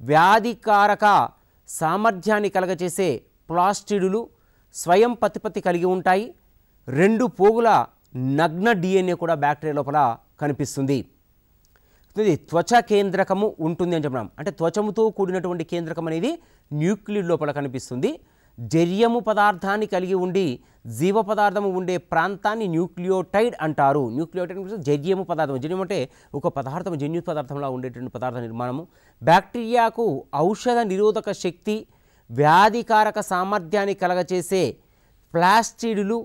వ్యాధికారక సామర్థ్యాన్ని కలగచేసే ప్లాస్టిడులు స్వయం ప్రతిపత్తి కలిగి ఉంటాయి. 2 పోగుల నగ్న DNA కూడా బ్యాక్టీరియా లోపల కనిపిస్తుంది. ఇది త్వచ కేంద్రకము ఉంటుంది అని చెప్పడం, అంటే త్వచముతో కూడినటువంటి కేంద్రకం అనేది న్యూక్లియస్ లోపల కనిపిస్తుంది. జర్యము పదార్థాన్ని కలిగి ఉండి జీవ పదార్థము ఉండే ప్రాంతాన్ని న్యూక్లియోటైడ్ అంటారు. న్యూక్లియోటైడ్ అంటే జర్యము పదార్థం. జర్యం అంటే ఒక పదార్థం, జన్యు పదార్థంలా ఉండేటువంటి పదార్థ నిర్మాణము. బ్యాక్టీరియాకు ఔషధ నిరోధక శక్తి, వ్యాధికారక సామర్థ్యాన్ని కలగచేసే ప్లాస్టిడులు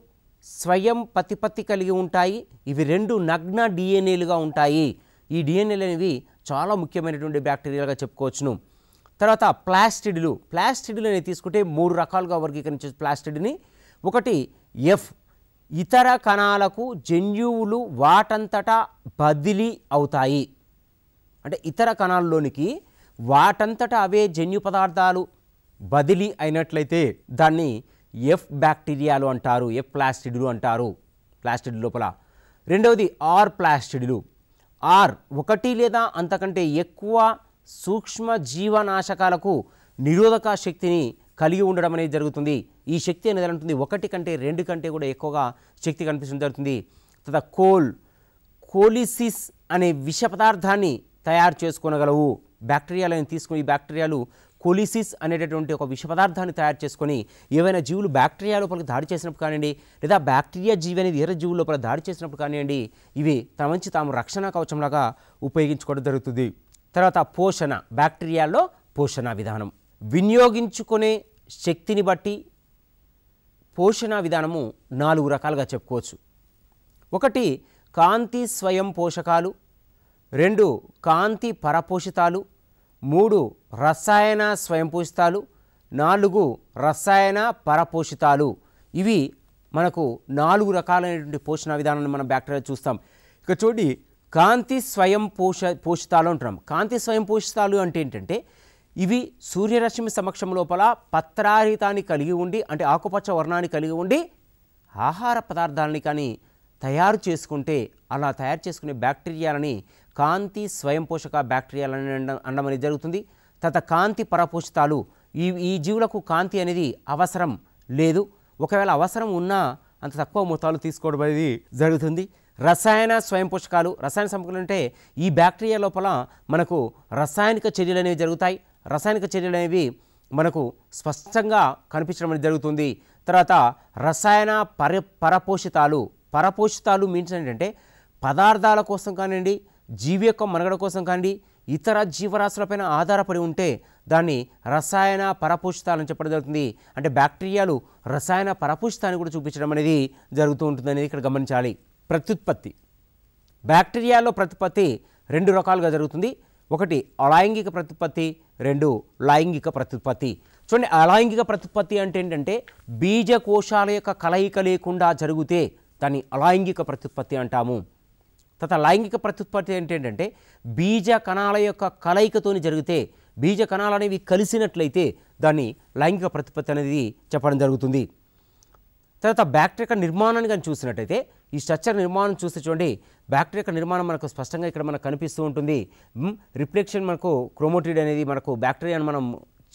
స్వయం ప్రతిపత్తి కలిగి ఉంటాయి. ఇవి 2 నగ్న DNAలుగా ఉంటాయి. ఈ డిఎన్ఏలు అనేవి చాలా ముఖ్యమైనటువంటి బ్యాక్టీరియాలుగా చెప్పుకోవచ్చును. తర్వాత ప్లాస్టిడులు అనేవి తీసుకుంటే 3 రకాలుగా వర్గీకరించే ప్లాస్టిడ్ని. ఒకటి ఎఫ్, ఇతర కణాలకు జన్యువులు వాటంతటా బదిలీ అవుతాయి. అంటే ఇతర కణాల్లోనికి వాటంతటా అవే జన్యు పదార్థాలు బదిలీ అయినట్లయితే దాన్ని ఎఫ్ బ్యాక్టీరియాలు అంటారు, ఎఫ్ ప్లాస్టిడ్లు అంటారు ప్లాస్టిడ్ లోపల. రెండవది ఆర్ ప్లాస్టిడ్లు. ఆర్, 1 లేదా అంతకంటే ఎక్కువ సూక్ష్మ జీవనాశకాలకు నిరోధక శక్తిని కలిగి ఉండడం అనేది జరుగుతుంది. ఈ శక్తి అనేది ఎలా ఉంటుంది, 1 కంటే 2 కంటే కూడా ఎక్కువగా శక్తి కనిపించడం జరుగుతుంది. తర్వాత కోలిసిస్ అనే విష పదార్థాన్ని తయారు చేసుకోగలవు. బ్యాక్టీరియాలను తీసుకుని ఈ బ్యాక్టీరియాలు కోలిసిస్ అనేటటువంటి ఒక విష పదార్థాన్ని తయారు చేసుకొని ఏవైనా జీవులు బ్యాక్టీరియా లోపలికి దాడి చేసినప్పుడు కానివ్వండి, లేదా బ్యాక్టీరియా జీవి అనేది ఇతర జీవుల లోపల దాడి చేసినప్పుడు కానివ్వండి, ఇవి తమ నుంచి తాము రక్షణ కవచంలాగా ఉపయోగించుకోవడం జరుగుతుంది. తర్వాత పోషణ, బ్యాక్టీరియాలో పోషణ విధానం. వినియోగించుకునే శక్తిని బట్టి పోషణ విధానము 4 రకాలుగా చెప్పుకోవచ్చు. 1 కాంతి స్వయం పోషకాలు, 2 కాంతి పరపోషితాలు, 3 రసాయన స్వయం పోషితాలు, 4 రసాయన పరపోషితాలు. ఇవి మనకు 4 రకాలైనటువంటి పోషణ విధానాన్ని మనం బ్యాక్టీరియా చూస్తాం. ఇక చూడండి, కాంతి స్వయం పోషితాలు అంటున్నాం. కాంతి స్వయం పోషితాలు అంటే ఏంటంటే ఇవి సూర్యరశ్మి సమక్షం లోపల పత్రాహితాన్ని కలిగి ఉండి, అంటే ఆకుపచ్చ వర్ణాన్ని కలిగి ఉండి ఆహార పదార్థాలని కానీ తయారు చేసుకుంటే అలా తయారు చేసుకునే బ్యాక్టీరియాలని కాంతి స్వయం పోషక బ్యాక్టీరియాలని అనడం అనేది జరుగుతుంది. తర్వాత కాంతి పరపోషితాలు, ఈ జీవులకు కాంతి అనేది అవసరం లేదు, ఒకవేళ అవసరం ఉన్నా అంత తక్కువ మొత్తాలు తీసుకోవడం అనేది జరుగుతుంది. రసాయన స్వయం పోషకాలు, రసాయన సంపర్కాలు అంటే ఈ బ్యాక్టీరియా లోపల మనకు రసాయనిక చర్యలు అనేవి జరుగుతాయి. రసాయనిక చర్యలు అనేవి మనకు స్పష్టంగా కనిపించడం అనేది జరుగుతుంది. తర్వాత రసాయన పరపోషితాలు మీన్స్ ఏంటంటే పదార్థాల కోసం కానివ్వండి, జీవి యొక్క మనుగడ కోసం కానివ్వండి, ఇతర జీవరాశులపైన ఆధారపడి ఉంటే దాన్ని రసాయన పరపోషితాలని చెప్పడం జరుగుతుంది. అంటే బ్యాక్టీరియాలు రసాయన పరపోషితాన్ని కూడా చూపించడం అనేది జరుగుతూ ఉంటుంది అనేది ఇక్కడ గమనించాలి. ప్రత్యుత్పత్తి, బ్యాక్టీరియాలో ప్రత్యుత్పత్తి 2 రకాలుగా జరుగుతుంది. 1 అలైంగిక ప్రత్యుత్పత్తి, 2 లైంగిక ప్రత్యుత్పత్తి. చూడండి, అలైంగిక ప్రత్యుత్పత్తి అంటే ఏంటంటే బీజకోశాల యొక్క కలయిక లేకుండా జరిగితే దాన్ని అలైంగిక ప్రత్యుత్పత్తి అంటాము. తర్వాత లైంగిక ప్రత్యుత్పత్తి ఏంటంటే బీజ కణాల యొక్క కలయికతోని జరిగితే, బీజ కణాలు అనేవి కలిసినట్లయితే దాన్ని లైంగిక ప్రత్యుత్పత్తి అనేది చెప్పడం జరుగుతుంది. తర్వాత బ్యాక్టీరియా నిర్మాణాన్ని కానీ చూసినట్టయితే ఈ స్ట్రక్చర్ నిర్మాణం చూస్తే చూడండి, బ్యాక్టీరియా నిర్మాణం మనకు స్పష్టంగా ఇక్కడ మనకు కనిపిస్తూ ఉంటుంది. రిఫ్లెక్షన్, మనకు క్రోమోటిడ్ అనేది మనకు బ్యాక్టీరియాను మనం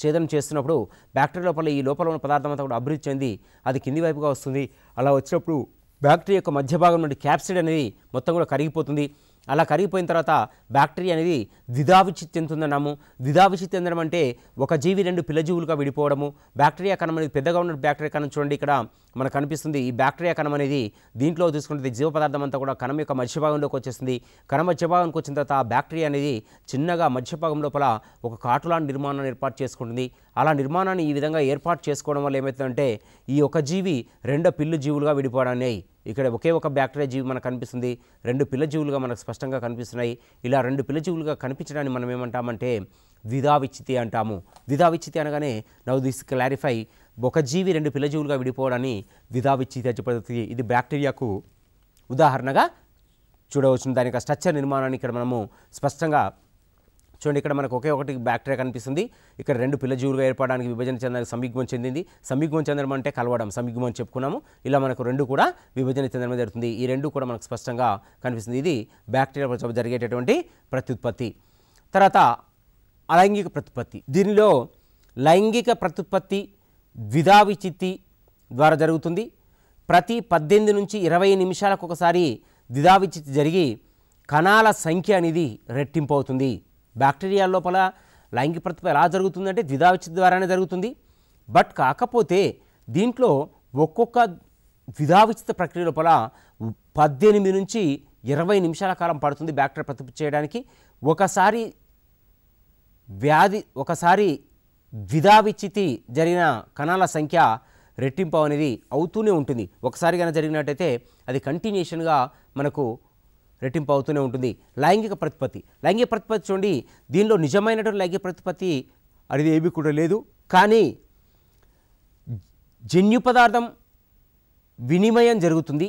ఛేదనం చేస్తున్నప్పుడు బ్యాక్టీరియా లోపల ఈ లోపల ఉన్న పదార్థం అంతా కూడా అభివృద్ధి చెంది అది కింది వైపుగా వస్తుంది. అలా వచ్చినప్పుడు బ్యాక్టీరియా యొక్క మధ్య భాగం నుండి క్యాప్సిడ్ అనేది మొత్తం కూడా కరిగిపోతుంది. అలా కరిగిపోయిన తర్వాత బ్యాక్టీరియా అనేది ద్విధావిచ్ఛిత్తి చెందుతుందన్నాము. ద్విధావిచ్ఛిత్తి చెందడం అంటే ఒక జీవి 2 పిల్లజీవులుగా విడిపోవడము. బ్యాక్టీరియా కణం అనేది పెద్దగా ఉన్న బ్యాక్టీరియా కణం చూడండి, ఇక్కడ మనకు కనిపిస్తుంది. ఈ బ్యాక్టీరియా కణం అనేది దీంట్లో చూసుకుంటే జీవ పదార్థం అంతా కూడా కణం యొక్క మధ్య భాగంలోకి వచ్చేస్తుంది. కణం మధ్య భాగానికి వచ్చిన తర్వాత ఆ బ్యాక్టీరియా అనేది చిన్నగా మధ్య భాగం లోపల ఒక కాటులాంటి నిర్మాణాన్ని ఏర్పాటు చేసుకుంటుంది. అలా నిర్మాణాన్ని ఈ విధంగా ఏర్పాటు చేసుకోవడం వల్ల ఏమవుతుందంటే ఈ ఒక జీవి 2 పిల్లు జీవులుగా విడిపోవడాన్ని, ఇక్కడ ఒకే ఒక బ్యాక్టీరియా జీవి మనకు కనిపిస్తుంది, 2 పిల్ల జీవులుగా మనకు స్పష్టంగా కనిపిస్తున్నాయి. ఇలా 2 పిల్ల జీవులుగా కనిపించడాన్ని మనం ఏమంటామంటే ద్విధావిచ్ఛిత్తి అంటాము. ద్విధావిచ్ఛిత్తి అనగానే నౌ దిస్ క్లారిఫై, ఒక జీవి 2 పిల్ల జీవులుగా విడిపోవడాన్ని ద్విధావిచ్ఛిత్తి అని చెప్పబడుతుంది. ఇది బ్యాక్టీరియాకు ఉదాహరణగా చూడవచ్చు. దాని యొక్క స్ట్రక్చర్ నిర్మాణాన్ని ఇక్కడ మనము స్పష్టంగా చూడండి ఇక్కడ మనకు ఒకే ఒకటి బ్యాక్టీరియా కనిపిస్తుంది. ఇక్కడ 2 పిల్లజీవులుగా ఏర్పడడానికి విభజన చెందడానికి సంయుగ్మం చెందింది. సంయుగ్మం చెందడం అంటే కలవడం, సంయుగ్మం అని చెప్పుకున్నాము. ఇలా మనకు 2 కూడా విభజన చెందడం జరుగుతుంది. ఈ 2 కూడా మనకు స్పష్టంగా కనిపిస్తుంది. ఇది బ్యాక్టీరియా జరిగేటటువంటి ప్రత్యుత్పత్తి. తర్వాత అలైంగిక ప్రత్యుత్పత్తి. దీనిలో లైంగిక ప్రత్యుత్పత్తి ద్విధా విచ్చిత్తి ద్వారా జరుగుతుంది. ప్రతి 18 నుంచి 20 నిమిషాలకు ఒకసారి ద్విధా విచ్చిత్తి జరిగి కణాల సంఖ్య అనేది రెట్టింపు అవుతుంది. బ్యాక్టీరియా లోపల లైంగిక ప్రత్యుత్పత్తి ఎలా జరుగుతుందంటే ద్విధా విచ్చిత్తి ద్వారానే జరుగుతుంది. బట్ కాకపోతే దీంట్లో ఒక్కొక్క ద్విధా విచ్చిత్త ప్రక్రియ లోపల 18 నుంచి 20 నిమిషాల కాలం పడుతుంది బ్యాక్టీరియా ప్రత్యుత్పత్తి చేయడానికి. ఒకసారి ద్విధా విచ్చిత్తి జరిగిన కణాల సంఖ్య రెట్టింపు అనేది అవుతూనే ఉంటుంది. ఒకసారి కనుక జరిగినట్టయితే అది కంటిన్యూషన్గా మనకు రెట్టింపు అవుతూనే ఉంటుంది. లైంగిక ప్రతిపత్తి చూడండి, దీనిలో నిజమైనటువంటి లైంగిక ప్రతిపత్తి అనేది ఏమీ కూడా లేదు. కానీ జన్యు పదార్థం వినిమయం జరుగుతుంది.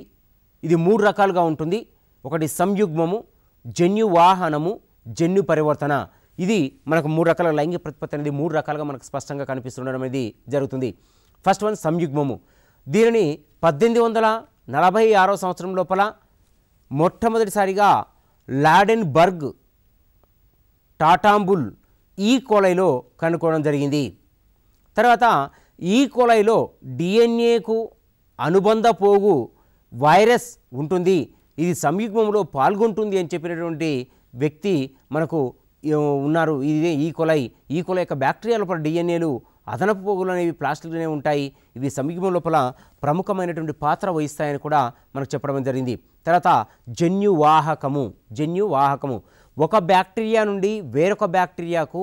ఇది 3 రకాలుగా ఉంటుంది. ఒకటి సంయుగ్మము, జన్యు వాహనము, జన్యు పరివర్తన. ఇది మనకు 3 రకాల లైంగిక ప్రతిపత్తి అనేది 3 రకాలుగా మనకు స్పష్టంగా కనిపిస్తుండడం అనేది జరుగుతుంది. ఫస్ట్ వన్ సంయుగ్మము. దీనిని 1846 సంవత్సరం లోపల మొట్టమొదటిసారిగా లాడెన్బర్గ్ టాటాంబుల్ ఈ కోలైలో కనుక్కోవడం జరిగింది. తర్వాత ఈ కోలైలో డిఎన్ఏకు అనుబంధ పోగు వైరస్ ఉంటుంది, ఇది సంయుగ్మంలో పాల్గొంటుంది అని చెప్పినటువంటి వ్యక్తి మనకు ఉన్నారు. ఇదే ఈ కోలై యొక్క బ్యాక్టీరియా లోపల డిఎన్ఏలు అదనపు పోగులు అనేవి ప్లాస్టిక్లోనే ఉంటాయి. ఇవి సంయుగ్మం లోపల ప్రముఖమైనటువంటి పాత్ర వహిస్తాయని కూడా మనకు చెప్పడం జరిగింది. తర్వాత జన్యు వాహకము. ఒక బ్యాక్టీరియా నుండి వేరొక బ్యాక్టీరియాకు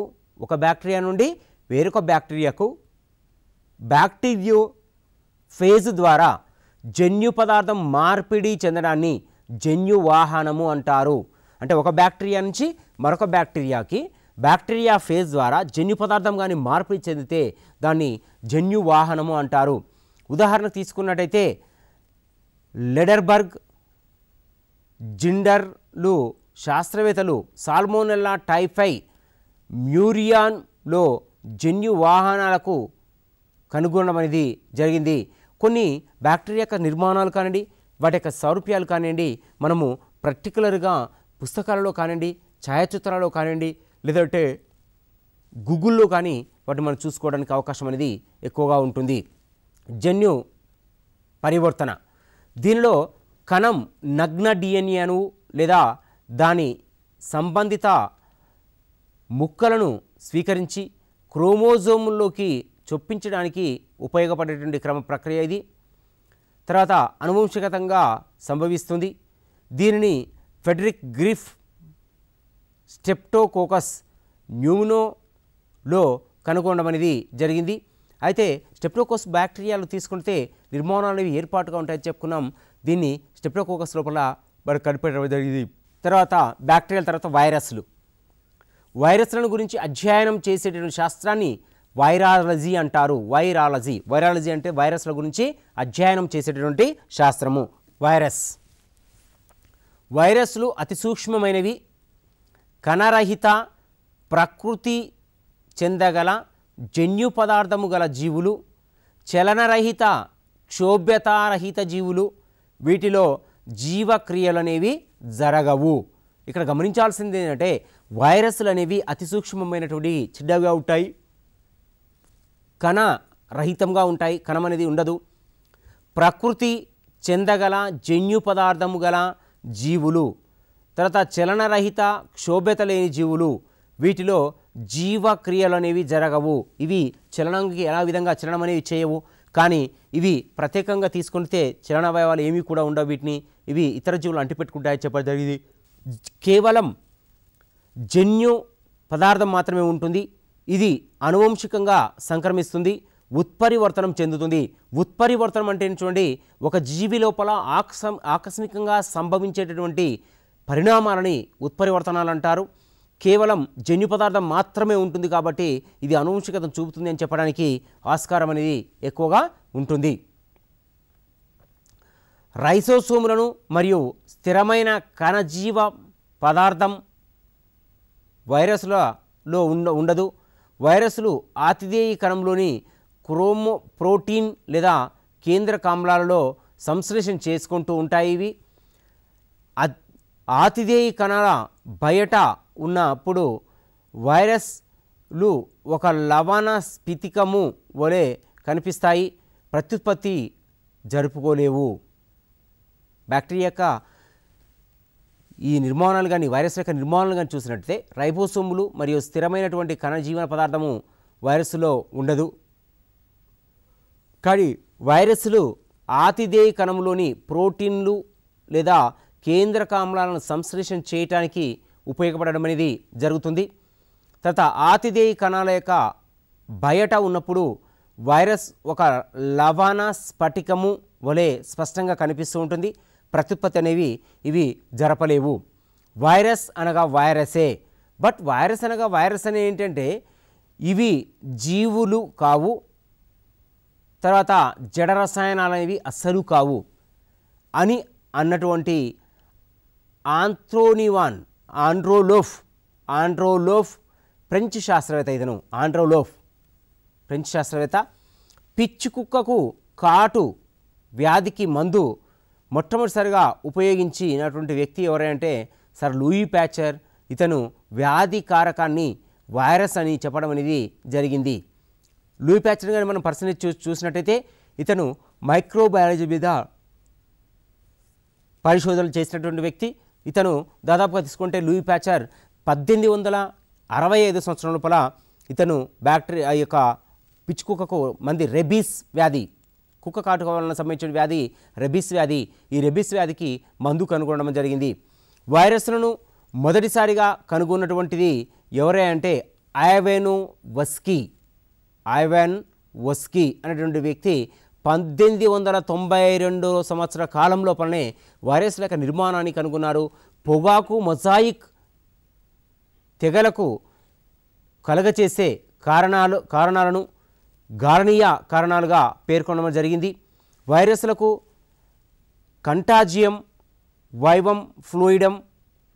బ్యాక్టీరియో ఫేజ్ ద్వారా జన్యు పదార్థం మార్పిడి చెందడాన్ని జన్యు వాహనము అంటారు. అంటే ఒక బ్యాక్టీరియా నుంచి మరొక బ్యాక్టీరియాకి బ్యాక్టీరియా ఫేజ్ ద్వారా జన్యు పదార్థం కానీ మార్పిడి చెందితే దాన్ని జన్యు వాహనము అంటారు. ఉదాహరణకు తీసుకున్నట్టయితే లెడర్బర్గ్, జిండర్లు శాస్త్రవేత్తలు సాల్మోనెల్లా టైఫై మ్యూరియాన్లో జన్యు వాహనాలకు కనుగొనడం అనేది జరిగింది. కొన్ని బ్యాక్టీరియా యొక్క నిర్మాణాలు కానివ్వండి, వాటి యొక్క సౌరూప్యాలు కానివ్వండి, మనము పర్టికులర్గా పుస్తకాలలో కానివ్వండి, ఛాయాచిత్రాలలో కానివ్వండి, లేదంటే గూగుల్లో కానీ వాటిని మనం చూసుకోవడానికి అవకాశం అనేది ఎక్కువగా ఉంటుంది. జన్యు పరివర్తన. దీనిలో కణం నగ్న డిఎన్ఏను లేదా దాని సంబంధిత ముక్కలను స్వీకరించి క్రోమోజోముల్లోకి చొప్పించడానికి ఉపయోగపడేటువంటి ప్రక్రియ ఇది. తర్వాత అనువంశికతంగా సంభవిస్తుంది. దీనిని ఫెడరిక్ గ్రిఫ్ స్టెప్టోకోకస్ న్యూమోలో కనుగొనడం అనేది జరిగింది. అయితే స్టెప్టోకోకస్ బ్యాక్టీరియాలు తీసుకుంటే నిర్మాణాలు అనేవి ఏర్పాటుగా ఉంటాయని చెప్పుకున్నాం. దీన్ని స్టెప్టోకోకస్ లోపల మనకు కనిపెట్టడం జరిగింది. తర్వాత బ్యాక్టీరియాల తర్వాత వైరస్లను గురించి అధ్యయనం చేసేటటువంటి శాస్త్రాన్ని వైరాలజీ అంటారు. వైరాలజీ అంటే వైరస్ల గురించి అధ్యయనం చేసేటటువంటి శాస్త్రము. వైరస్లు అతి సూక్ష్మమైనవి, కణరహిత, ప్రకృతి చెందగల జన్యు పదార్థము గల జీవులు, చలనరహిత, క్షోభ్యతారహిత జీవులు. వీటిలో జీవక్రియలు అనేవి జరగవు. ఇక్కడ గమనించాల్సింది ఏంటంటే వైరస్లు అనేవి అతి సూక్ష్మమైనటువంటి చిన్నగా ఉంటాయి, కణ రహితంగా ఉంటాయి, కణం అనేది ఉండదు. ప్రకృతి చెందగల జన్యు పదార్థము గల జీవులు, తర్వాత చలనరహిత, క్షోభ్యత లేని జీవులు. వీటిలో జీవక్రియలు అనేవి జరగవు. ఇవి చలనానికి ఎలా విధంగా చలనం అనేవి చేయవు. కానీ ఇవి ప్రత్యేకంగా తీసుకుంటే చలనావయవాలు ఏమీ కూడా ఉండవు. ఇవి ఇతర జీవులు అంటిపెట్టుకుంటాయని చెప్పడం జరిగింది. కేవలం జన్యు పదార్థం మాత్రమే ఉంటుంది. ఇది అనువంశికంగా సంక్రమిస్తుంది, ఉత్పరివర్తనం చెందుతుంది. ఉత్పరివర్తనం అంటే చూడండి, ఒక జీవి లోపల ఆకస్మికంగా సంభవించేటటువంటి పరిణామాలని ఉత్పరివర్తనాలు అంటారు. కేవలం జన్యు పదార్థం మాత్రమే ఉంటుంది కాబట్టి ఇది అనువంశికతను చూపుతుంది అని చెప్పడానికి ఆస్కారం అనేది ఎక్కువగా ఉంటుంది. రైసోసోములను మరియు స్థిరమైన కణజీవ పదార్థం వైరస్ల వైరస్లో ఉండదు. వైరస్లు ఆతిథేయ కణంలోని ప్రోటీన్ లేదా కేంద్రక ఆమ్లాలలో సంశ్లేషణ చేసుకుంటూ ఉంటాయి. ఇవి ఆతిథేయ కణాల బయట ఉన్నప్పుడు వైరస్లు ఒక లవణ స్ఫటికము వలె కనిపిస్తాయి, ప్రత్యుత్పత్తి జరుపుకోలేవు. బ్యాక్టీరియా యొక్క ఈ నిర్మాణాలు కానీ వైరస్ యొక్క నిర్మాణాలు కానీ చూసినట్లయితే రైబోసోములు మరియు స్థిరమైనటువంటి కణజీవన పదార్థము వైరస్లో ఉండదు. కానీ వైరస్లు ఆతిథేయ కణంలోని ప్రోటీన్లు లేదా కేంద్రక ఆమ్లాలను సంశ్లేషణ చేయడానికి ఉపయోగపడడం అనేది జరుగుతుంది. తర్వాత ఆతిథేయ కణాల యొక్క బయట ఉన్నప్పుడు వైరస్ ఒక లవణ స్ఫటికము వలె స్పష్టంగా కనిపిస్తూ ఉంటుంది, ప్రత్యుత్పత్తి అనేవి ఇవి జరపలేవు. వైరస్ అనగా వైరసే, బట్ వైరస్ అనగా వైరస్ అనే ఏంటంటే ఇవి జీవులు కావు, తర్వాత జడ రసాయనాలు అనేవి అస్సలు కావు అని అన్నటువంటి ఆండ్రోలోఫ్ ఫ్రెంచ్ శాస్త్రవేత్త, ఇతను ఆండ్రోలోఫ్ ఫ్రెంచ్ శాస్త్రవేత్త పిచ్చి కుక్కకు కాటు వ్యాధికి మందు మొట్టమొదటిసారిగా ఉపయోగించినటువంటి వ్యక్తి ఎవరంటే సర్ లూయి ప్యాచర్. ఇతను వ్యాధి కారకాన్ని వైరస్ అని చెప్పడం అనేది జరిగింది. లూయి ప్యాచర్ గారిని మనం పర్సనల్ చూసినట్టయితే ఇతను మైక్రోబయాలజీ మీద పరిశోధనలు చేసినటువంటి వ్యక్తి. ఇతను దాదాపుగా తీసుకుంటే లూయి ప్యాచర్ 1865 సంవత్సరం లోపల ఇతను బ్యాక్టీరియా యొక్క పిచ్చి కుక్కకు మంది రెబీస్ వ్యాధి, కుక్క కాటు వలన సంబంధించిన వ్యాధి రెబీస్ వ్యాధి, ఈ రెబీస్ వ్యాధికి మందు కనుగొనడం జరిగింది. వైరస్లను మొదటిసారిగా కనుగొన్నటువంటిది ఎవరే అంటే ఐవాన్ వస్కీ అనేటువంటి వ్యక్తి 1892 సంవత్సర కాలం లోపలనే వైరస్ల యొక్క నిర్మాణాన్ని కనుగొన్నారు. పొగాకు మొజాయిక్ తెగలకు కలగచేసే కారణాలను గార్నియా కారణాలుగా పేర్కొనడం జరిగింది. వైరస్లకు కంటాజియం వైవం ఫ్లూయిడమ్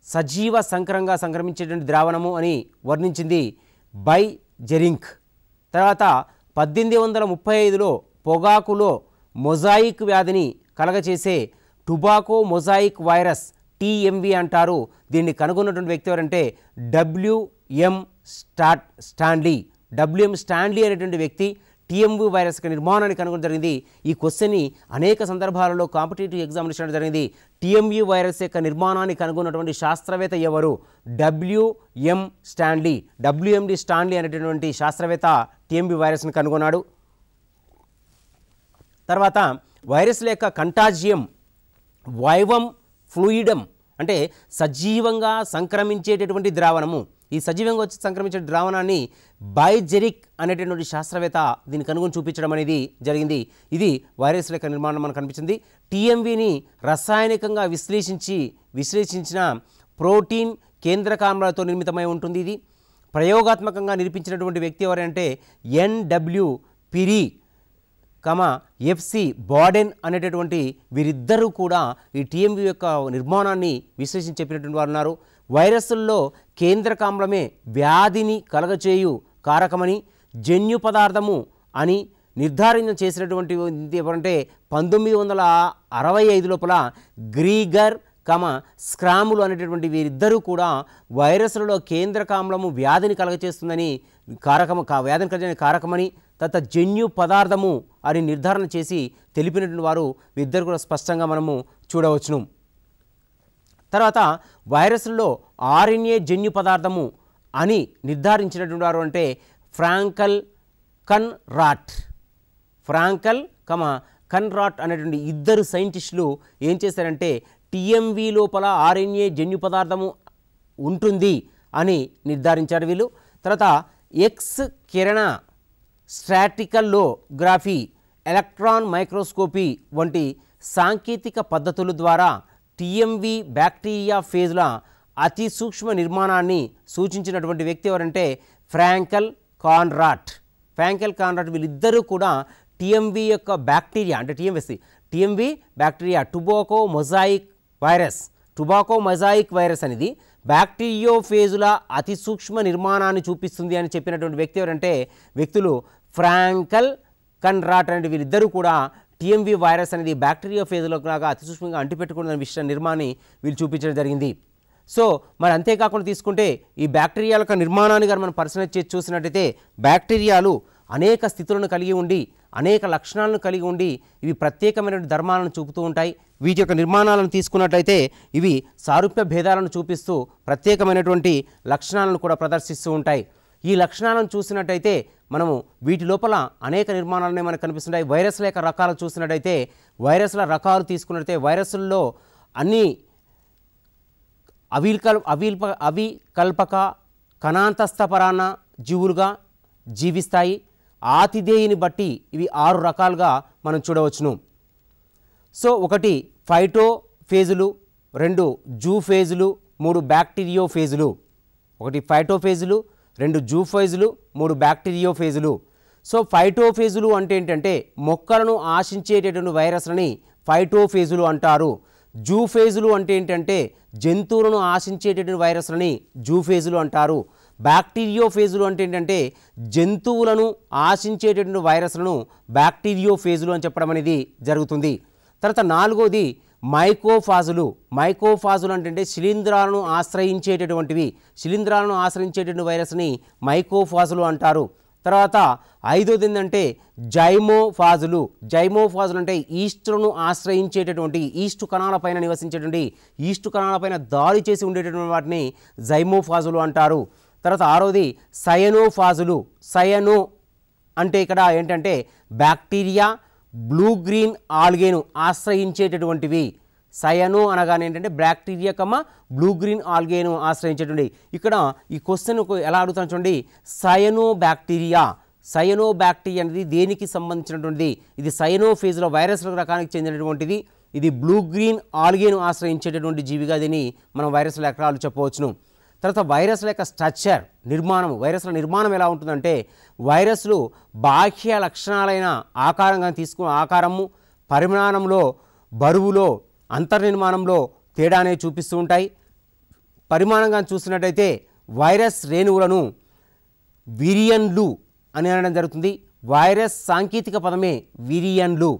సజీవ సంకరంగా సంక్రమించేటువంటి ద్రావణము అని వర్ణించింది బై జెరింక్. తర్వాత 1835లో పొగాకులో మొజాయిక్ వ్యాధిని కలగచేసే టుబాకో మొజాయిక్ వైరస్ టీఎంవి అంటారు. దీన్ని కనుగొన్నటువంటి వ్యక్తి ఎవరంటే డబ్ల్యూఎం స్టాన్లీ అనేటువంటి వ్యక్తి టీఎంవి వైరస్ యొక్క నిర్మాణాన్ని కనుగొనడం జరిగింది. ఈ క్వశ్చన్ని అనేక సందర్భాలలో కాంపిటేటివ్ ఎగ్జామినేషన్ జరిగింది. టీఎంవి వైరస్ యొక్క నిర్మాణాన్ని కనుగొన్నటువంటి శాస్త్రవేత్త ఎవరు? డబ్ల్యూఎండి స్టాన్లీ అనేటటువంటి శాస్త్రవేత్త టీఎంవి వైరస్ని కనుగొన్నాడు. తర్వాత వైరస్ల యొక్క కంటాజియం వైవం ఫ్లూయిడమ్ అంటే సజీవంగా సంక్రమించేటటువంటి ద్రావణము. ఈ సజీవంగా వచ్చి సంక్రమించే ద్రావణాన్ని బైజెరిక్ అనేటటువంటి శాస్త్రవేత్త దీన్ని కనుగొని చూపించడం అనేది జరిగింది. ఇది వైరస్ల యొక్క నిర్మాణం మనకు కనిపించింది. టీఎంవిని రసాయనికంగా విశ్లేషించిన ప్రోటీన్ కేంద్రకామ్లాలతో నిర్మితమై ఉంటుంది. ఇది ప్రయోగాత్మకంగా నిరూపించినటువంటి వ్యక్తి ఎవరంటే ఎన్డబ్ల్యూ పిరి ఎఫ్సి బాడెన్ అనేటటువంటి వీరిద్దరూ కూడా ఈ టీఎంవి యొక్క నిర్మాణాన్ని విశ్లేషించి చెప్పినటువంటి వారు ఉన్నారు. వైరస్ల్లో కేంద్రకామ్లమే వ్యాధిని కలగచేయు కారకమని జన్యు పదార్థము అని నిర్ధారణ చేసినటువంటి ఎవరంటే 1965 లోపల గ్రీగర్ స్క్రాములు అనేటటువంటి వీరిద్దరూ కూడా వైరస్లలో కేంద్రకామ్లము వ్యాధిని కలగచేస్తుందని వ్యాధిని కలిగే కారకమని తర్వాత జన్యు పదార్థము అని నిర్ధారణ చేసి తెలిపినటువంటి వారు వీరిద్దరు కూడా స్పష్టంగా మనము చూడవచ్చును. తర్వాత వైరస్లలో ఆర్ఎన్ఏ జన్యు పదార్థము అని నిర్ధారించినటువంటి వారు అంటే ఫ్రాంకల్ కన్రాట్ అనేటువంటి ఇద్దరు సైంటిస్టులు ఏం చేశారంటే టీఎంవి లోపల ఆర్ఎన్ఏ జన్యు పదార్థము ఉంటుంది అని నిర్ధారించారు వీళ్ళు. తర్వాత ఎక్స్ కిరణ స్ట్రాటికల్లోగ్రఫీ ఎలక్ట్రాన్ మైక్రోస్కోపీ వంటి సాంకేతిక పద్ధతుల ద్వారా టీఎంవి బ్యాక్టీరియా ఫేజ్ల అతి సూక్ష్మ నిర్మాణాన్ని సూచించినటువంటి వ్యక్తి ఎవరంటే ఫ్రాంకల్ కాన్రాట్. వీళ్ళిద్దరూ కూడా టీఎంవి యొక్క బ్యాక్టీరియా అంటే TMV bacteria tobacco mosaic virus అనేది బ్యాక్టీరియోఫేజుల అతి సూక్ష్మ నిర్మాణాన్ని చూపిస్తుంది అని చెప్పినటువంటి వ్యక్తి ఎవరంటే వ్యక్తులు ఫ్రాంకల్ కన్రాడ్ అనే వీరిద్దరూ కూడా టీఎంవి వైరస్ అనేది బ్యాక్టీరియోఫేజ్లోలాగా అతి సూక్ష్మంగా అంటిపెట్టుకున్న విషయ నిర్మాణాన్ని వీళ్ళు చూపించడం జరిగింది. సో మరి అంతేకాకుండా తీసుకుంటే ఈ బ్యాక్టీరియాల యొక్క నిర్మాణాన్ని కానీ మనం పరిశీలన చేసి చూసినట్టయితే బ్యాక్టీరియాలు అనేక స్థితులను కలిగి ఉండి అనేక లక్షణాలను కలిగి ఉండి ఇవి ప్రత్యేకమైన ధర్మాలను చూపుతూ ఉంటాయి. వీటి యొక్క నిర్మాణాలను తీసుకున్నట్లయితే ఇవి సారూప్య భేదాలను చూపిస్తూ ప్రత్యేకమైనటువంటి లక్షణాలను కూడా ప్రదర్శిస్తూ ఉంటాయి. ఈ లక్షణాలను చూసినట్టయితే మనము వీటి లోపల అనేక నిర్మాణాలనే మనకు కనిపిస్తుంటాయి. వైరస్ల యొక్క రకాలు చూసినట్టయితే వైరస్ల రకాలు తీసుకున్నట్టయితే వైరస్లలో అన్ని అవికల్పక కణాంతస్థపరాన్న జీవులుగా జీవిస్తాయి. ఆతిథేయుని బట్టి ఇవి 6 రకాలుగా మనం చూడవచ్చును. సో 1 ఫైటోఫేజులు, 2 జూఫేజులు, 3 బ్యాక్టీరియోఫేజులు. 1 ఫైటోఫేజులు, 2 జూఫేజులు, 3 బ్యాక్టీరియోఫేజులు. సో ఫైటోఫేజులు అంటే ఏంటంటే మొక్కలను ఆశించేటటువంటి వైరస్లని ఫైటోఫేజులు అంటారు. జూఫేజులు అంటే ఏంటంటే జంతువులను ఆశించేటటువంటి వైరస్లని జూఫేజులు అంటారు. బ్యాక్టీరియోఫేజులు అంటే ఏంటంటే జంతువులను ఆశించేటటువంటి వైరస్లను బ్యాక్టీరియోఫేజులు అని చెప్పడం అనేది జరుగుతుంది. తర్వాత 4వది మైకోఫాజులు. మైకోఫాజులు అంటే శిలీంధ్రాలను ఆశ్రయించేటటువంటివి. శిలీంధ్రాలను ఆశ్రయించేటటువంటి వైరస్ని మైకోఫాజులు అంటారు. తర్వాత 5వది ఏంటంటే జైమోఫాజులు. జైమోఫాజులు అంటే ఈస్టులను ఆశ్రయించేటటువంటి ఈస్టు కణాలపైన నివసించేటువంటి ఈస్టు కణాలపైన దాడి చేసి ఉండేటటువంటి వాటిని జైమోఫాజులు అంటారు. తర్వాత 6వది సయనోఫాజులు. సయనో అంటే ఇక్కడ ఏంటంటే బ్యాక్టీరియా బ్లూ గ్రీన్ ఆల్గేను ఆశ్రయించేటటువంటివి. సయనో అనగానే ఏంటంటే బ్యాక్టీరియా బ్లూ గ్రీన్ ఆల్గేను ఆశ్రయించేటువంటి. ఇక్కడ ఈ క్వశ్చన్ ఎలా అడుగుతాను చూడండి. సయనో బ్యాక్టీరియా అనేది దేనికి సంబంధించినటువంటిది? ఇది సయనోఫేజ్లో వైరస్ల రకానికి చెందినటువంటిది. ఇది బ్లూ గ్రీన్ ఆల్గేను ఆశ్రయించేటటువంటి జీవిగా దీన్ని మనం వైరస్ల రకాలు చెప్పవచ్చును. తర్వాత వైరస్ల యొక్క స్ట్రక్చర్, నిర్మాణం. వైరస్ల నిర్మాణం ఎలా ఉంటుందంటే వైరస్లు బాహ్య లక్షణాలైన ఆకారంగా తీసుకున్న ఆకారము, పరిమాణంలో, బరువులో, అంతర్నిర్మాణంలో తేడా అనేది చూపిస్తూ ఉంటాయి. పరిమాణంగా చూసినట్టయితే వైరస్ రేణువులను విరియన్లు అని అనడం జరుగుతుంది. వైరస్ సాంకేతిక పదమే విరియన్లు.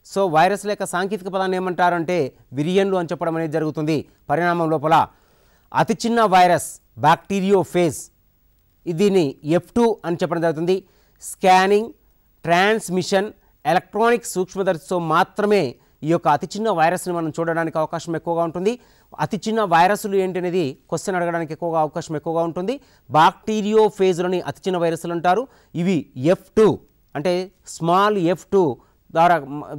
సో వైరస్ల యొక్క సాంకేతిక పదాన్ని ఏమంటారంటే విరియన్లు అని చెప్పడం అనేది జరుగుతుంది. పరిణామం లోపల అతి చిన్న వైరస్ బ్యాక్టీరియోఫేజ్, దీన్ని F2 అని చెప్పడం జరుగుతుంది. స్కానింగ్, ట్రాన్స్మిషన్, ఎలక్ట్రానిక్ సూక్ష్మదర్శితో మాత్రమే ఈ యొక్క అతి చిన్న వైరస్ని మనం చూడడానికి అవకాశం ఎక్కువగా ఉంటుంది. అతి చిన్న వైరస్లు ఏంటనేది క్వశ్చన్ అడగడానికి అవకాశం ఎక్కువగా ఉంటుంది. బ్యాక్టీరియోఫేజ్లని అతి చిన్న వైరస్లు అంటారు. ఇవి F2 అంటే స్మాల్ F2 ద్వారా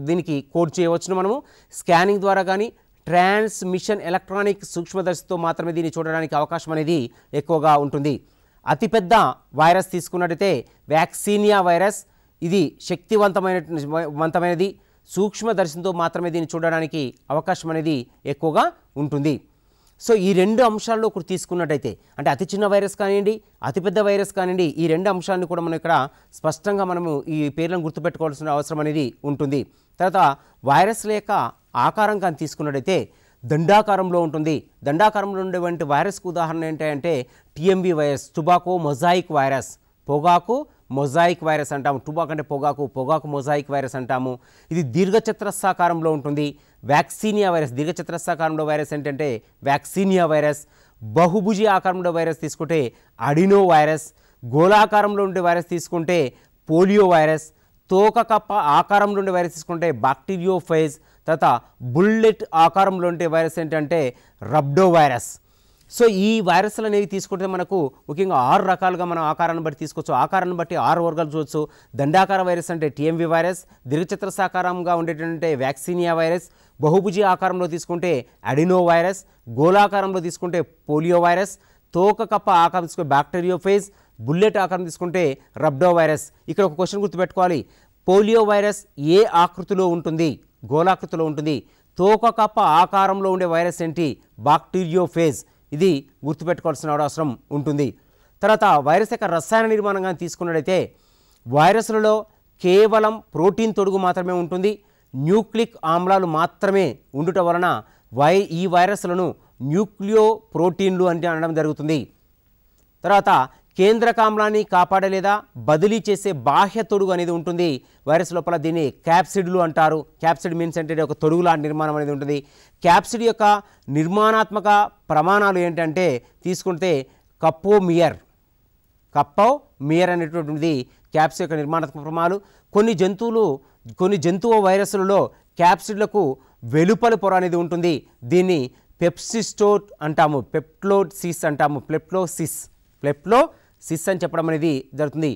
దీనికి కోడ్ చేయవచ్చును మనము. స్కానింగ్ ద్వారా కానీ ట్రాన్స్మిషన్ ఎలక్ట్రానిక్ సూక్ష్మదర్శితో మాత్రమే దీన్ని చూడడానికి అవకాశం అనేది ఎక్కువగా ఉంటుంది. అతిపెద్ద వైరస్ తీసుకున్నట్టయితే వ్యాక్సినియా వైరస్. ఇది శక్తివంతమైనది. సూక్ష్మదర్శితో మాత్రమే దీన్ని చూడడానికి అవకాశం అనేది ఎక్కువగా ఉంటుంది. సో ఈ 2 అంశాల్లో కూడా తీసుకున్నట్టయితే అంటే అతి చిన్న వైరస్ కానివ్వండి, అతిపెద్ద వైరస్ కానివ్వండి, ఈ 2 అంశాలను కూడా మనం ఇక్కడ స్పష్టంగా మనము ఈ పేర్లను గుర్తుపెట్టుకోవాల్సిన అవసరం అనేది ఉంటుంది. తర్వాత వైరస్ల యొక్క ఆకారం కానీ తీసుకున్నట్టయితే దండాకారంలో ఉంటుంది. దండాకారంలో ఉండేటువంటి వైరస్కు ఉదాహరణ ఏంటంటే TMV virus, tobacco mosaic virus. పొగాకు మొజాయిక్ వైరస్ అంటాము. టుబాక్ అంటే పొగాకు మొజాయిక్ వైరస్ అంటాము. ఇది దీర్ఘచతురస్రాకారంలో ఉంటుంది. వ్యాక్సినియా వైరస్ దీర్ఘచతురస్రాకారంలో వైరస్ ఏంటంటే వ్యాక్సినియా వైరస్. బహుభుజి ఆకారంలో వైరస్ తీసుకుంటే అడినో వైరస్. గోళాకారంలో ఉండే వైరస్ తీసుకుంటే పోలియో వైరస్. తోక కప్ప ఆకారంలో ఉండే వైరస్ తీసుకుంటే బ్యాక్టీరియోఫేజ్. తర్వాత బుల్లెట్ ఆకారంలో ఉండే వైరస్ ఏంటంటే రబ్డో వైరస్. సో ఈ వైరస్లు అనేవి తీసుకుంటే మనకు ముఖ్యంగా 6 రకాలుగా మనం ఆకారాన్ని బట్టి తీసుకోవచ్చు. ఆకారాన్ని బట్టి 6 వర్గాలు చూడవచ్చు. దండాకార వైరస్ అంటే టీఎంవి వైరస్, దీర్ఘచతురస్రాకారంగా ఉండేటంటే వ్యాక్సినియా వైరస్, బహుభుజి ఆకారంలో తీసుకుంటే అడినో వైరస్, గోళాకారంలో తీసుకుంటే పోలియో వైరస్, తోక కప్ప ఆకారం తీసుకుంటే బ్యాక్టీరియోఫేజ్, బుల్లెట్ ఆకారం తీసుకుంటే రబ్డో వైరస్. ఇక్కడ ఒక క్వశ్చన్ గుర్తుపెట్టుకోవాలి. పోలియో వైరస్ ఏ ఆకృతిలో ఉంటుంది? గోళాకృతిలో ఉంటుంది. తోక కప్ప ఆకారంలో ఉండే వైరస్ ఏంటి? బ్యాక్టీరియోఫేజ్. ఇది గుర్తుపెట్టుకోవాల్సిన అవసరం ఉంటుంది. తర్వాత వైరస్ యొక్క రసాయన నిర్మాణంగా తీసుకున్నట్టయితే వైరస్లలో కేవలం ప్రోటీన్ తొడుగు మాత్రమే ఉంటుంది. న్యూక్లిక్ ఆమ్లాలు మాత్రమే ఉండుట వలన ఈ వైరస్లను న్యూక్లియో ప్రోటీన్లు అంటే అనడం జరుగుతుంది. తర్వాత కేంద్రకామ్లాన్ని కాపాడే లేదా బదిలీ చేసే బాహ్య తొడుగు అనేది ఉంటుంది వైరస్ లోపల. దీన్ని క్యాప్సిడ్లు అంటారు. క్యాప్సిడ్ మీన్స్ అంటే ఒక తొడుగు లాంటి నిర్మాణం అనేది ఉంటుంది. క్యాప్సిడ్ యొక్క నిర్మాణాత్మక ప్రమాణాలు ఏంటంటే తీసుకుంటే కప్పోమియర్ అనేటువంటిది క్యాప్సిడ్ యొక్క నిర్మాణాత్మక ప్రమాణాలు. కొన్ని జంతువు వైరస్లలో క్యాప్సిడ్లకు వెలుపలి పొర అనేది ఉంటుంది. దీన్ని పెప్సిస్టోట్ అంటాము, పెప్లోసిస్ అంటాము, ప్లెప్లోసిస్ అని చెప్పడం అనేది జరుగుతుంది.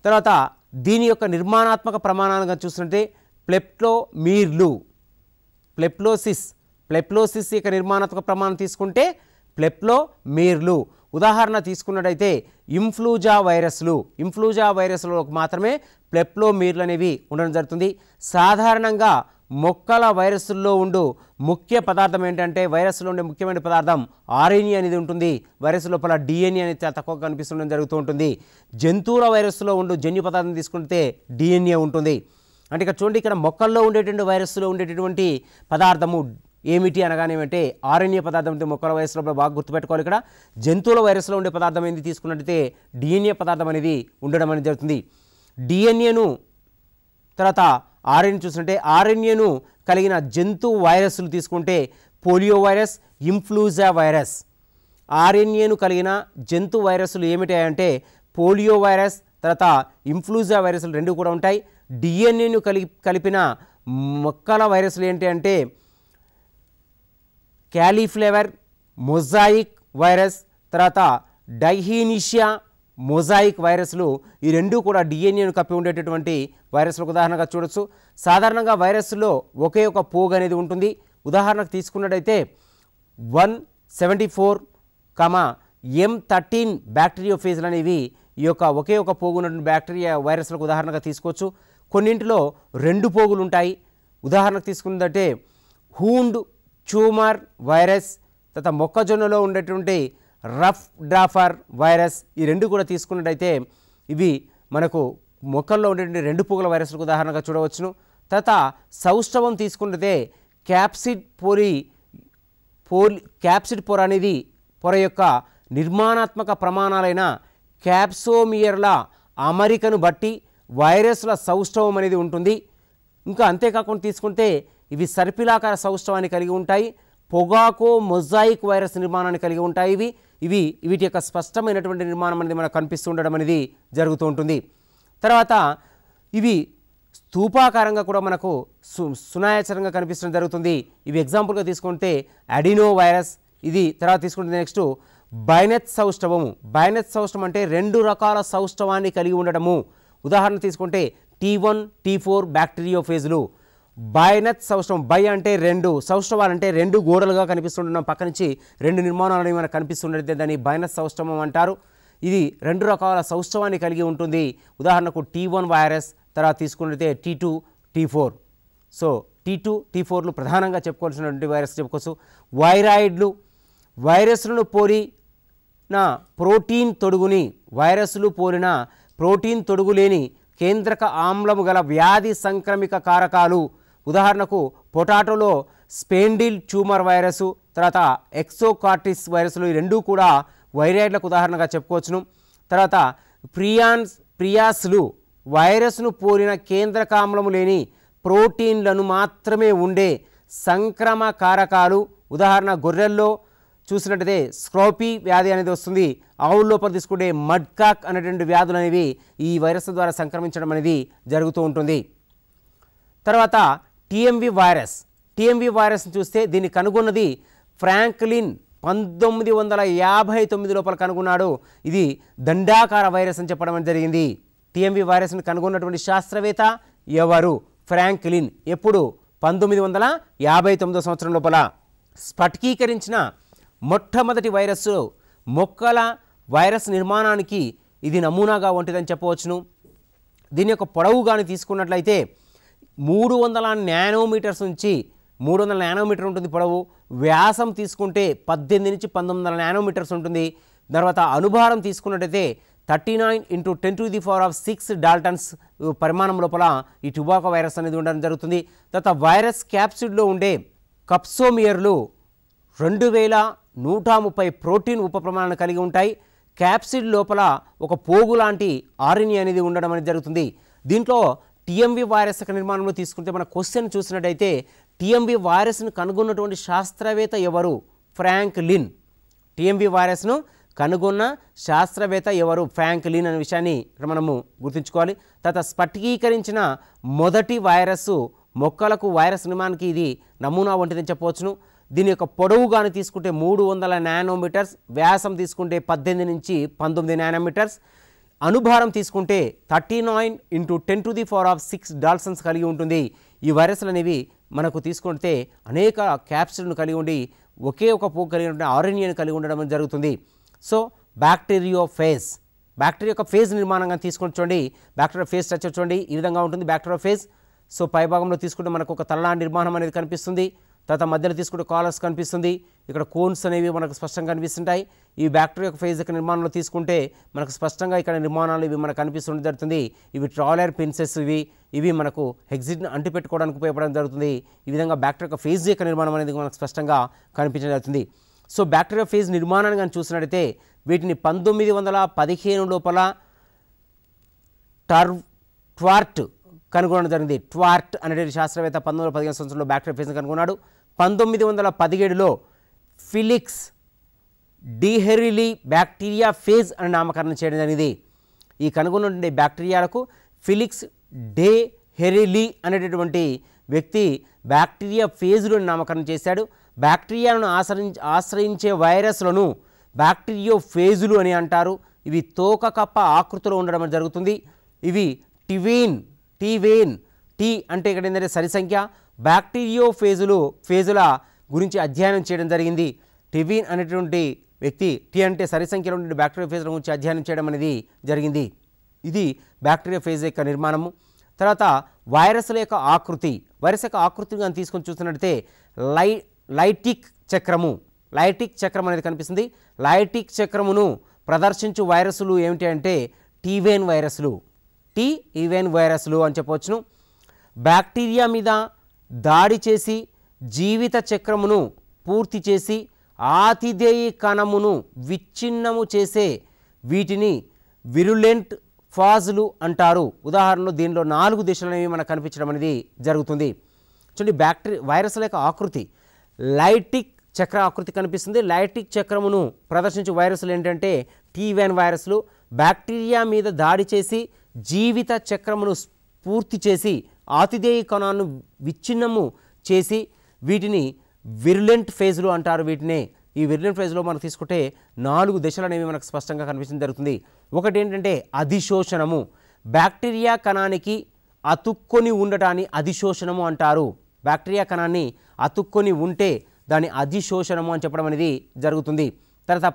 తర్వాత దీని యొక్క నిర్మాణాత్మక ప్రమాణాలుగా చూస్తుంటే ప్లెప్లోసిస్ యొక్క నిర్మాణాత్మక ప్రమాణం తీసుకుంటే ప్లెప్లోమీర్లు. ఉదాహరణ తీసుకున్నట్టయితే ఇన్ఫ్లూజా వైరస్లో మాత్రమే ప్లెప్లోమీర్లు అనేవి ఉండడం జరుగుతుంది. సాధారణంగా మొక్కల వైరస్లో ఉండు ముఖ్య పదార్థం ఏంటంటే వైరస్లో ఉండే ముఖ్యమైన పదార్థం ఆర్ఎన్ఏ అనేది ఉంటుంది. వైరస్ లోపల డిఎన్ఏ అనేది చాలా తక్కువ కనిపిస్తుండడం జరుగుతూ ఉంటుంది. జంతువుల వైరస్లో ఉండు జన్యు పదార్థం తీసుకుంటే డిఎన్ఏ ఉంటుంది. అంటే ఇక్కడ చూడండి, ఇక్కడ మొక్కల్లో ఉండేటువంటి వైరస్లో ఉండేటటువంటి పదార్థము ఏమిటి అనగానేమంటే ఆర్ఎన్ఏ పదార్థం అంటే మొక్కల వైరస్లో బాగా గుర్తుపెట్టుకోవాలి. ఇక్కడ జంతువుల వైరస్లో ఉండే పదార్థం ఏంటి తీసుకున్నట్టయితే డిఎన్ఏ పదార్థం అనేది ఉండడం అనేది జరుగుతుంది. డిఎన్ఏను తర్వాత ఆర్ఎన్ఏ చూస్తుంటే ఆర్ఎన్ఏను కలిగిన జంతు వైరస్లు తీసుకుంటే పోలియో వైరస్, ఇన్ఫ్లూజా వైరస్. ఆర్ఎన్ఏను కలిగిన జంతు వైరస్లు ఏమిటాయంటే పోలియో వైరస్ తర్వాత ఇన్ఫ్లూజా వైరస్లు రెండు కూడా ఉంటాయి. డిఎన్ఏను కలిపిన మొక్కల వైరస్లు ఏంటి అంటే క్యాలీఫ్లవర్ మొజాయిక్ వైరస్ తర్వాత డైహీనిషియా మొజాయిక్ వైరస్లు. ఈ రెండు కూడా డిఎన్ఏను కప్పి ఉండేటటువంటి వైరస్లకు ఉదాహరణగా చూడొచ్చు. సాధారణంగా వైరస్లో ఒకే ఒక పోగు అనేది ఉంటుంది. ఉదాహరణకు తీసుకున్నట్టయితే 174, M13 బ్యాక్టీరియోఫేజ్లు అనేవి ఈ యొక్క ఒకే ఒక పోగు ఉన్నటువంటి బ్యాక్టీరియా వైరస్లకు ఉదాహరణగా తీసుకోవచ్చు. కొన్నింటిలో రెండు పోగులు ఉంటాయి. ఉదాహరణకు తీసుకున్నట్టే హూండ్ ట్యూమర్ వైరస్ తర్వాత మొక్కజొన్నలో ఉండేటువంటి రఫ్ డ్రాఫర్ వైరస్. ఈ రెండు కూడా తీసుకున్నట్టయితే ఇవి మనకు మొక్కల్లో ఉండేటువంటి రెండు పోగుల వైరస్లకు ఉదాహరణగా చూడవచ్చును. తర్వాత సౌష్ఠవం తీసుకున్నట్టే క్యాప్సిడ్ పొర అనేది పొర యొక్క నిర్మాణాత్మక ప్రమాణాలైన క్యాప్సోమియర్ల అమరికను బట్టి వైరస్ల సౌష్ఠవం అనేది ఉంటుంది. ఇంకా అంతేకాకుండా తీసుకుంటే ఇవి సర్పిలాకార సౌష్ఠవాన్ని కలిగి ఉంటాయి. పొగాకో మొజాయిక్ వైరస్ నిర్మాణాన్ని కలిగి ఉంటాయి. వీటి యొక్క స్పష్టమైనటువంటి నిర్మాణం అనేది మనకు కనిపిస్తూ ఉండడం అనేది జరుగుతూ ఉంటుంది. తర్వాత ఇవి స్తూపాకారంగా కూడా మనకు సునాయాచరంగా కనిపించడం జరుగుతుంది. ఇవి ఎగ్జాంపుల్గా తీసుకుంటే అడినో వైరస్. ఇది తర్వాత తీసుకుంటే నెక్స్ట్ బైనెత్ సౌష్ఠవము. బైనెత్ సౌష్ఠవం అంటే రెండు రకాల సౌష్ఠవాన్ని కలిగి ఉండడము. ఉదాహరణ తీసుకుంటే T1, T4 బ్యాక్టీరియోఫేజ్లు. బైనెత్ సౌష్ఠవం, బై అంటే రెండు, సౌష్ఠవాలంటే రెండు గోడలుగా కనిపిస్తుంటున్నాం, పక్క నుంచి రెండు నిర్మాణాలు మనకు కనిపిస్తుంటే దాన్ని బైనెత్ సౌష్ఠవం అంటారు. ఇది రెండు రకాల సౌష్ఠవాన్ని కలిగి ఉంటుంది. ఉదాహరణకు T1 వైరస్, తర్వాత తీసుకుంటే T2, T4. సో T2, T4లు ప్రధానంగా చెప్పుకోవాల్సినటువంటి వైరస్ చెప్పుకోవచ్చు. వైరాయిడ్లు వైరస్లను పోలిన ప్రోటీన్ తొడుగు లేని కేంద్రక ఆమ్లము గల వ్యాధి సంక్రమిక కారకాలు. ఉదాహరణకు పొటాటోలో స్పెండిల్ ట్యూమర్ వైరస్ తర్వాత ఎక్సోకార్టిస్ వైరస్లు ఈ రెండూ కూడా వైరాయిడ్లకు ఉదాహరణగా చెప్పుకోవచ్చును. తర్వాత ప్రియాస్లు వైరస్ను పోలిన కేంద్రకామ్లము లేని ప్రోటీన్లను మాత్రమే ఉండే సంక్రమ కారకాలు. ఉదాహరణ గొర్రెల్లో చూసినట్టయితే స్క్రోపీ వ్యాధి అనేది వస్తుంది. ఆవుల లోపల తీసుకుంటే మడ్కాక్ అనేటువంటి వ్యాధులు అనేవి ఈ వైరస్ ద్వారా సంక్రమించడం అనేది జరుగుతూ ఉంటుంది. తర్వాత టీఎంవి వైరస్ని చూస్తే దీన్ని కనుగొన్నది ఫ్రాంక్లిన్ 1959 లోపల కనుగొన్నాడు. ఇది దండాకార వైరస్ అని చెప్పడం జరిగింది. టీఎంవి వైరస్ని కనుగొన్నటువంటి శాస్త్రవేత్త ఎవరు? ఫ్రాంక్లిన్. ఎప్పుడు? 1959 సంవత్సరం లోపల. స్ఫటికీకరించిన మొట్టమొదటి వైరస్ మొక్కల వైరస్ నిర్మాణానికి ఇది నమూనాగా ఉంటుందని చెప్పవచ్చును. దీని యొక్క పొడవు కానీ తీసుకున్నట్లయితే 300 నానోమీటర్స్ నుంచి 300 నానోమీటర్ ఉంటుంది పొడవు. వ్యాసం తీసుకుంటే 18 నుంచి 1900 నానోమీటర్స్ ఉంటుంది. తర్వాత అనుభారం తీసుకున్నట్టయితే 39 × 10⁶ డాల్టన్స్ పరిమాణం లోపల ఈ టుబాకో వైరస్ అనేది ఉండడం జరుగుతుంది. తర్వాత వైరస్ క్యాప్సిడ్లో ఉండే కప్సోమియర్లు 2130 ప్రోటీన్ ఉపప్రమాణాలను కలిగి ఉంటాయి. క్యాప్సిడ్ లోపల ఒక పోగు లాంటి ఆర్ఎన్ఏ అనేది ఉండడం అనేది జరుగుతుంది. దీంట్లో టీఎంవి వైరస్ యొక్క నిర్మాణంలో తీసుకుంటే మన క్వశ్చన్ చూసినట్టయితే టీఎంవి వైరస్ను కనుగొన్నటువంటి శాస్త్రవేత్త ఎవరు? ఫ్రాంక్లిన్. టీఎంవి వైరస్ను కనుగొన్న శాస్త్రవేత్త ఎవరు? ఫ్రాంక్లిన్ అనే విషయాన్ని ఇక్కడ మనము గుర్తుంచుకోవాలి. తర్వాత స్ఫటికీకరించిన మొదటి వైరస్ మొక్కలకు వైరస్ నిర్మాణానికి ఇది నమూనా వంటిదని చెప్పవచ్చును. దీని యొక్క పొడవు కానీ తీసుకుంటే 300 నానోమీటర్స్, వ్యాసం తీసుకుంటే 18 నుంచి 19 నానోమీటర్స్, అనుభారం తీసుకుంటే 39 × 10⁶ డాల్సన్స్ కలిగి ఉంటుంది. ఈ వైరస్లు అనేవి మనకు తీసుకుంటే అనేక క్యాప్సిడ్ను కలిగి ఉండి ఒకే ఒక పోగు కలిగి ఉంటే ఆర్ఎన్ఏను కలిగి ఉండడం జరుగుతుంది. సో బ్యాక్టీరియోఫేజ్, బ్యాక్టీరియా యొక్క ఫేజ్ నిర్మాణంగా తీసుకొని చూడండి. బ్యాక్టీరియా ఫేజ్ స్ట్రక్చర్ చూడండి, ఈ విధంగా ఉంటుంది బ్యాక్టీరియా ఫేజ్. సో పై భాగంలో తీసుకుంటే మనకు ఒక తలలాంటి నిర్మాణం అనేది కనిపిస్తుంది. తర్వాత మధ్యలో తీసుకుంటే కాలర్స్ కనిపిస్తుంది. ఇక్కడ కోన్స్ అనేవి మనకు స్పష్టంగా కనిపిస్తుంటాయి. ఈ బ్యాక్టీరియా ఫేజ్ యొక్క నిర్మాణంలో తీసుకుంటే మనకు స్పష్టంగా ఇక్కడ నిర్మాణాలు ఇవి మనకు కనిపిస్తుండడం జరుగుతుంది. ఇవి ట్రాలర్ పిన్సెస్, ఇవి మనకు హెగ్జిడ్ని అంటిపెట్టుకోవడానికి ఉపయోగపడడం జరుగుతుంది. ఈ విధంగా బ్యాక్టీరియా ఫేజ్ యొక్క నిర్మాణం అనేది మనకు స్పష్టంగా కనిపించడం జరుగుతుంది. సో బ్యాక్టీరియా ఫేజ్ నిర్మాణాన్ని కానీ చూసినట్టయితే వీటిని 1915 లోపల ట్వార్ట్ కనుగొనడం జరిగింది. ట్వార్ట్ అనేది శాస్త్రవేత్త 1915 సంవత్సరంలో బ్యాక్టీరియా ఫేజ్ని కనుగొన్నాడు. 1917లో ఫిలిక్స్ డిహెరిలీ బ్యాక్టీరియా ఫేజ్ అని నామకరణం చేయడం జరిగింది. ఈ కనుగొన్నటువంటి బ్యాక్టీరియాలకు ఫిలిక్స్ డే హెరిలీ అనేటటువంటి వ్యక్తి బ్యాక్టీరియా ఫేజ్లను నామకరణం చేశాడు. బ్యాక్టీరియాలను ఆశ్రయించే వైరస్లను బ్యాక్టీరియో ఫేజులు అని అంటారు. ఇవి తోక కప్ప ఆకృతిలో ఉండడం జరుగుతుంది. ఇవి టీ అంటే ఇక్కడ ఏంటంటే సరి సంఖ్య. బ్యాక్టీరియో ఫేజుల గురించి అధ్యయనం చేయడం జరిగింది. టివీన్ అనేటువంటి వ్యక్తి టీ అంటే సరి సంఖ్యలో ఉండే బ్యాక్టీరియా ఫేజ్ల గురించి అధ్యయనం చేయడం అనేది జరిగింది. ఇది బ్యాక్టీరియా ఫేజ్ యొక్క నిర్మాణము. తర్వాత వైరస్ల యొక్క ఆకృతి, వైరస్ యొక్క ఆకృతిని కానీ తీసుకొని చూస్తున్నట్లయితే లైటిక్ చక్రం అనేది కనిపిస్తుంది. లైటిక్ చక్రమును ప్రదర్శించు వైరస్లు ఏమిటి అంటే టీవేన్ వైరస్లు అని చెప్పవచ్చును. బ్యాక్టీరియా మీద దాడి చేసి జీవిత చక్రమును పూర్తి చేసి ఆతిథేయ కణమును విచ్ఛిన్నము చేసే వీటిని విరులెంట్ ఫాజులు అంటారు. ఉదాహరణలో దీనిలో 4 దిశలు అనేవి మనకు కనిపించడం అనేది జరుగుతుంది. చూడండి వైరస్ల యొక్క ఆకృతి లైటిక్ చక్ర ఆకృతి కనిపిస్తుంది. లైటిక్ చక్రమును ప్రదర్శించే వైరస్లు ఏంటంటే టీవేన్ వైరస్లు. బ్యాక్టీరియా మీద దాడి చేసి జీవిత చక్రమును పూర్తి చేసి ఆతిథేయ కణాన్ని విచ్ఛిన్నము చేసి వీటిని విరులెంట్ ఫేజ్లు అంటారు. ఈ విరులెంట్ ఫేజ్లో మనం తీసుకుంటే 4 దశలు అనేవి మనకు స్పష్టంగా కనిపించడం జరుగుతుంది. ఒకటి ఏంటంటే అధిశోషణము. బ్యాక్టీరియా కణానికి అతుక్కొని ఉండటాన్ని అధిశోషణము అంటారు. బ్యాక్టీరియా కణాన్ని అతుక్కొని ఉంటే దాని అధిశోషణము అని చెప్పడం అనేది జరుగుతుంది. తర్వాత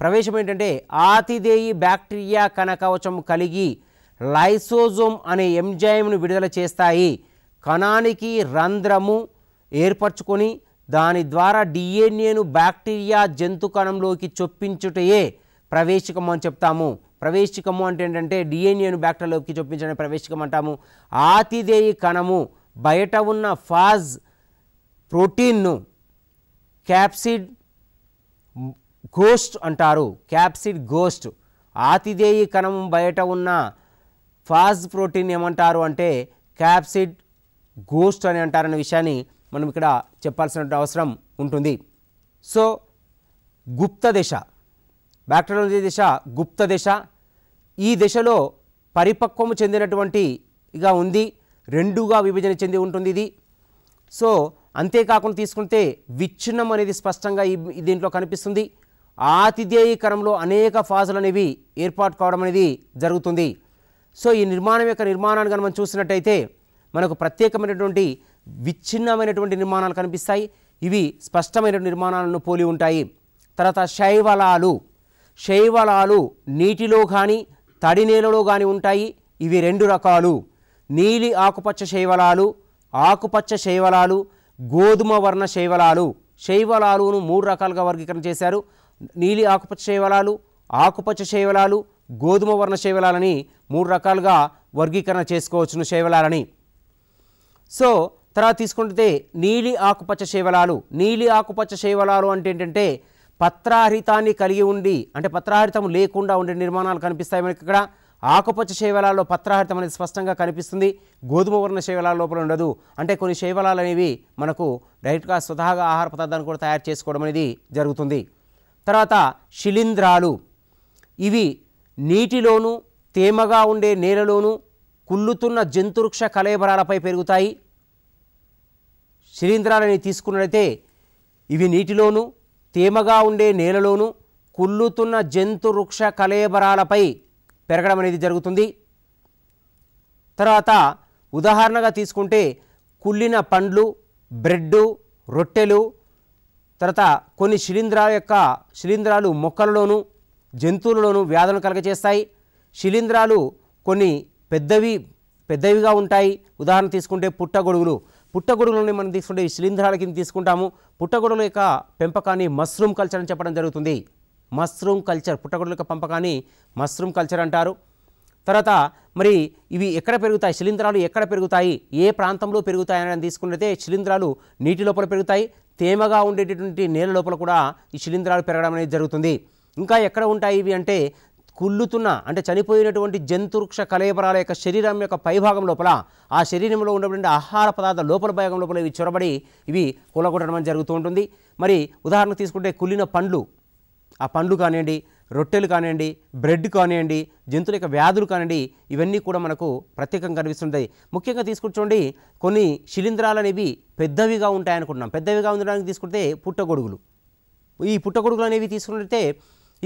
ప్రవేశం ఏంటంటే ఆతిథేయి బ్యాక్టీరియా కణకవచం కలిగి లైసోజోమ్ అనే ఎంజైమ్ను విడుదల చేస్తాయి. కణానికి రంధ్రము ఏర్పరచుకొని దాని ద్వారా డిఎన్ఏను బ్యాక్టీరియా జంతు కణంలోకి చొప్పించుటయే ప్రవేశికము అని చెప్తాము. ప్రవేశికము అంటే ఏంటంటే డిఎన్ఏను బ్యాక్టీరియాలోకి చొప్పించడం ప్రవేశికం అంటాము. ఆతిథేయ కణము బయట ఉన్న ఫాజ్ ప్రోటీన్ను క్యాప్సిడ్ గోస్ట్ అంటారు. ఆతిథేయ కణం బయట ఉన్న ఫాజ్ ప్రోటీన్ ఏమంటారు అంటే క్యాప్సిడ్ గోస్ట్ అని అంటారనే విషయాన్ని మనం ఇక్కడ చెప్పాల్సిన అవసరం ఉంటుంది. సో గుప్త దశ, బ్యాక్టీరియాలజీ దశ గుప్త దశ. ఈ దశలో పరిపక్వము చెందినటువంటిగా ఉంది, 2గా విభజన చెంది ఉంటుంది ఇది. సో అంతేకాకుండా తీసుకుంటే విచ్ఛిన్నం అనేది స్పష్టంగా దీంట్లో కనిపిస్తుంది. ఆతిథేయ కణంలో అనేక ఫాజులు అనేవి ఏర్పాటు కావడం అనేది జరుగుతుంది. సో ఈ నిర్మాణాన్ని కనుక మనం చూసినట్టయితే మనకు ప్రత్యేకమైనటువంటి విచ్ఛిన్నమైనటువంటి నిర్మాణాలు కనిపిస్తాయి. ఇవి స్పష్టమైన నిర్మాణాలను పోలి ఉంటాయి. తర్వాత శైవలాలు నీటిలో కానీ తడి నేలలో కానీ ఉంటాయి. ఇవి 2 రకాలు. నీలి ఆకుపచ్చ శైవలాలు, గోధుమ వర్ణ శైవలాలును 3 రకాలుగా వర్గీకరణ చేశారు. నీలి ఆకుపచ్చ శైవలాలు, గోధుమ వర్ణ శైవలాలని 3 రకాలుగా వర్గీకరణ చేసుకోవచ్చును శైవలాలని. సో తర్వాత తీసుకుంటే నీలి ఆకుపచ్చ శైవలాలు. నీలి ఆకుపచ్చ శైవలాలు అంటే ఏంటంటే పత్రహరితాన్ని కలిగి ఉండి, అంటే పత్రహరితం లేకుండా ఉండే నిర్మాణాలు కనిపిస్తాయి మనకి ఇక్కడ. ఆకుపచ్చ శైవలాల్లో పత్రహరితం అనేది స్పష్టంగా కనిపిస్తుంది. గోధుమ వర్ణ శైవలాల లోపల ఉండదు. అంటే కొన్ని శైవలాలు అనేవి మనకు డైరెక్ట్గా స్వతహాగా ఆహార పదార్థాన్ని కూడా తయారు చేసుకోవడం అనేది జరుగుతుంది. తర్వాత శిలీంధ్రాలు. ఇవి నీటిలోను తేమగా ఉండే నేలలోను కుళ్ళుతున్న జంతువృక్ష కళేబరాలపై పెరుగుతాయి. శిలీంధ్రాలని తీసుకున్నట్లయితే ఇవి నీటిలోను తేమగా ఉండే నేలలోను కుళ్ళుతున్న జంతువృక్ష కళేబరాలపై పెరగడం అనేది జరుగుతుంది. తర్వాత ఉదాహరణగా తీసుకుంటే కుళ్ళిన పండ్లు, బ్రెడ్డు, రొట్టెలు, తర్వాత కొన్ని శిలీంధ్రాలు మొక్కలలోను జంతువులలోను వ్యాధులను కలుగజేస్తాయి. శిలీంధ్రాలు కొన్ని పెద్దవిగా ఉంటాయి. ఉదాహరణ తీసుకుంటే పుట్టగొడుగులని మనం తీసుకుంటే ఈ శిలీంధ్రాల కింద తీసుకుంటాము. పుట్టగొడుగుల యొక్క పెంపకాన్ని మష్రూమ్ కల్చర్ అని చెప్పడం జరుగుతుంది. మష్రూమ్ కల్చర్, పుట్టగొడుగుల యొక్క పెంపకాన్ని మష్రూమ్ కల్చర్ అంటారు. తర్వాత మరి ఇవి ఎక్కడ పెరుగుతాయి, శిలీంధ్రాలు ఎక్కడ పెరుగుతాయి, ఏ ప్రాంతంలో పెరుగుతాయి అని తీసుకుంటే శిలీంధ్రాలు నీటి లోపల పెరుగుతాయి. తేమగా ఉండేటటువంటి నేల లోపల కూడా ఈ శిలీంధ్రాలు పెరగడం అనేది జరుగుతుంది. ఇంకా ఎక్కడ ఉంటాయి ఇవి అంటే కుళ్ళుతున్న, అంటే చనిపోయినటువంటి జంతువృక్ష కళేబరాల యొక్క శరీరం యొక్క పైభాగం లోపల, ఆ శరీరంలో ఉన్నటువంటి ఆహార పదార్థాల లోపల భాగం లోపల ఇవి చొరబడి ఇవి కూలగొట్టడం జరుగుతూ ఉంటుంది. మరి ఉదాహరణకు తీసుకుంటే కుళ్ళిన పండ్లు, ఆ పండ్లు కానివ్వండి, రొట్టెలు కానివ్వండి, బ్రెడ్ కానివ్వండి, జంతువుల యొక్క వ్యాధులు కానివ్వండి, ఇవన్నీ కూడా మనకు ప్రత్యేకంగా కనిపిస్తుంటాయి. ముఖ్యంగా తీసుకుంటే కొన్ని శిలీంధ్రాలు అనేవి పెద్దవిగా ఉంటాయనుకుంటున్నాం. పెద్దవిగా ఉండడానికి తీసుకుంటే పుట్టగొడుగులు. ఈ పుట్టగొడుగులు అనేవి తీసుకుంటే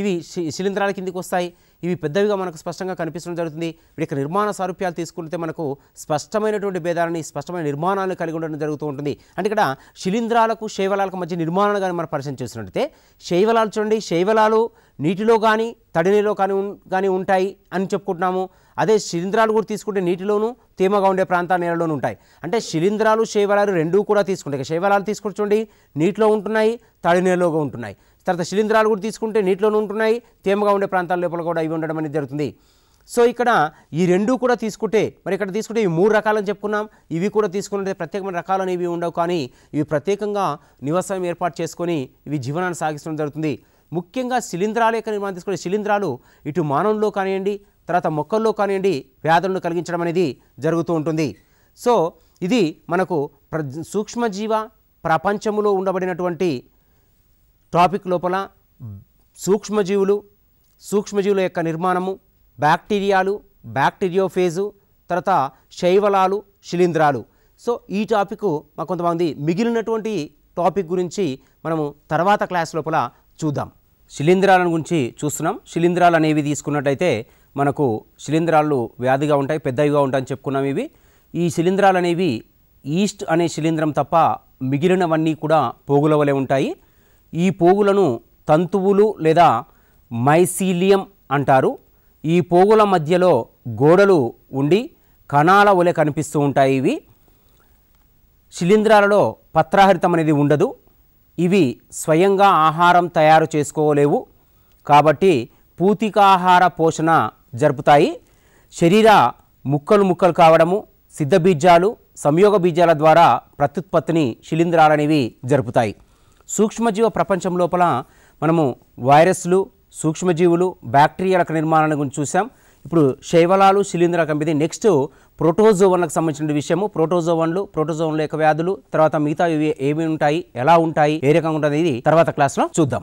ఇవి శిలీంధ్రాల కిందికి వస్తాయి. ఇవి పెద్దవిగా మనకు స్పష్టంగా కనిపించడం జరుగుతుంది. వీటి యొక్క నిర్మాణ సారూప్యాలు తీసుకుంటే మనకు స్పష్టమైనటువంటి భేదాలని, స్పష్టమైన నిర్మాణాలను కలిగి ఉండడం జరుగుతూ ఉంటుంది. అంటే ఇక్కడ శిలీంధ్రాలకు శైవలాలకు మధ్య నిర్మాణాలు కానీ మనం పరిచయం చేస్తున్నట్టయితే శైవలాలు చూడండి, శైవలాలు నీటిలో కానీ తడినీలో కానీ ఉంటాయి అని చెప్పుకుంటున్నాము. అదే శిలీంధ్రాలు కూడా తీసుకుంటే నీటిలోనూ తేమగా ఉండే ప్రాంతాల నేలలోనూ ఉంటాయి. అంటే శిలీంధ్రాలు శైవలాలు రెండూ కూడా తీసుకుంటాయి. శైవలాలు తీసుకుంటే చూడండి నీటిలో ఉంటున్నాయి, తడి నేలలోగా ఉంటున్నాయి. తర్వాత శిలీంధ్రాలు కూడా తీసుకుంటే నీటిలోనూ ఉంటున్నాయి, తేమగా ఉండే ప్రాంతాల లోపల కూడా ఇవి ఉండడం అనేది జరుగుతుంది. సో ఇక్కడ ఈ రెండూ కూడా తీసుకుంటే, మరి ఇక్కడ తీసుకుంటే ఇవి 3 రకాలని చెప్పుకున్నాం. ఇవి కూడా తీసుకుంటే ప్రత్యేకమైన రకాలు అనేవి ఉండవు, కానీ ఇవి ప్రత్యేకంగా నివాసం ఏర్పాటు చేసుకొని ఇవి జీవనాన్ని సాగిస్తడం జరుగుతుంది. ముఖ్యంగా శిలీంధ్రాల యొక్క నిర్మాణం తీసుకుంటే శిలీంధ్రాలు ఇటు మానవుల్లో కానివ్వండి, తర్వాత మొక్కల్లో కానివ్వండి వ్యాధులను కలిగించడం అనేది జరుగుతూ ఉంటుంది. సో ఇది మనకు సూక్ష్మజీవ ప్రపంచంలో ఉండబడినటువంటి టాపిక్ లోపల సూక్ష్మజీవుల యొక్క నిర్మాణము, బ్యాక్టీరియాలు, బ్యాక్టీరియోఫేజు, తర్వాత శైవలాలు, శిలీంధ్రాలు. సో ఈ టాపిక్ మా కొంతమంది మిగిలినటువంటి టాపిక్ గురించి మనము తర్వాత క్లాస్ లోపల చూద్దాం. శిలీంధ్రాల గురించి చూస్తున్నాం. శిలీంధ్రాలు అనేవి తీసుకున్నట్టయితే మనకు శిలీంధ్రాలు వ్యాధిగా ఉంటాయి, పెద్దవిగా ఉంటాయని చెప్పుకున్నాం. ఈ శిలీంధ్రాలు అనేవి ఈస్ట్ అనే శిలీంధ్రం తప్ప మిగిలినవన్నీ కూడా పోగుల వలె ఉంటాయి. ఈ పోగులను తంతువులు లేదా మైసీలియం అంటారు. ఈ పోగుల మధ్యలో గోడలు ఉండి కణాల వలె కనిపిస్తూ ఉంటాయి. ఇవి శిలీంధ్రాలలో పత్రహరితం అనేది ఉండదు. ఇవి స్వయంగా ఆహారం తయారు చేసుకోలేవు, కాబట్టి పూతికాహార పోషణ జరుపుతాయి. శరీర ముక్కలు కావడము, సిద్ధబీజాలు, సంయోగ బీజాల ద్వారా ప్రత్యుత్పత్తిని శిలీంధ్రాలు అనేవి జరుపుతాయి. సూక్ష్మజీవ ప్రపంచం లోపల మనము వైరస్లు, సూక్ష్మజీవులు, బ్యాక్టీరియాల నిర్మాణాల గురించి చూసాం. ఇప్పుడు శైవలాలు, శిలీంధ్రాల కంపెనీ. నెక్స్ట్ ప్రోటోజోవన్లకు సంబంధించిన విషయము. ప్రోటోజోవన్ల యొక్క వ్యాధులు, తర్వాత మిగతా ఏమి ఉంటాయి, ఎలా ఉంటాయి, ఏ రకంగా ఉంటుంది, తర్వాత క్లాస్లో చూద్దాం.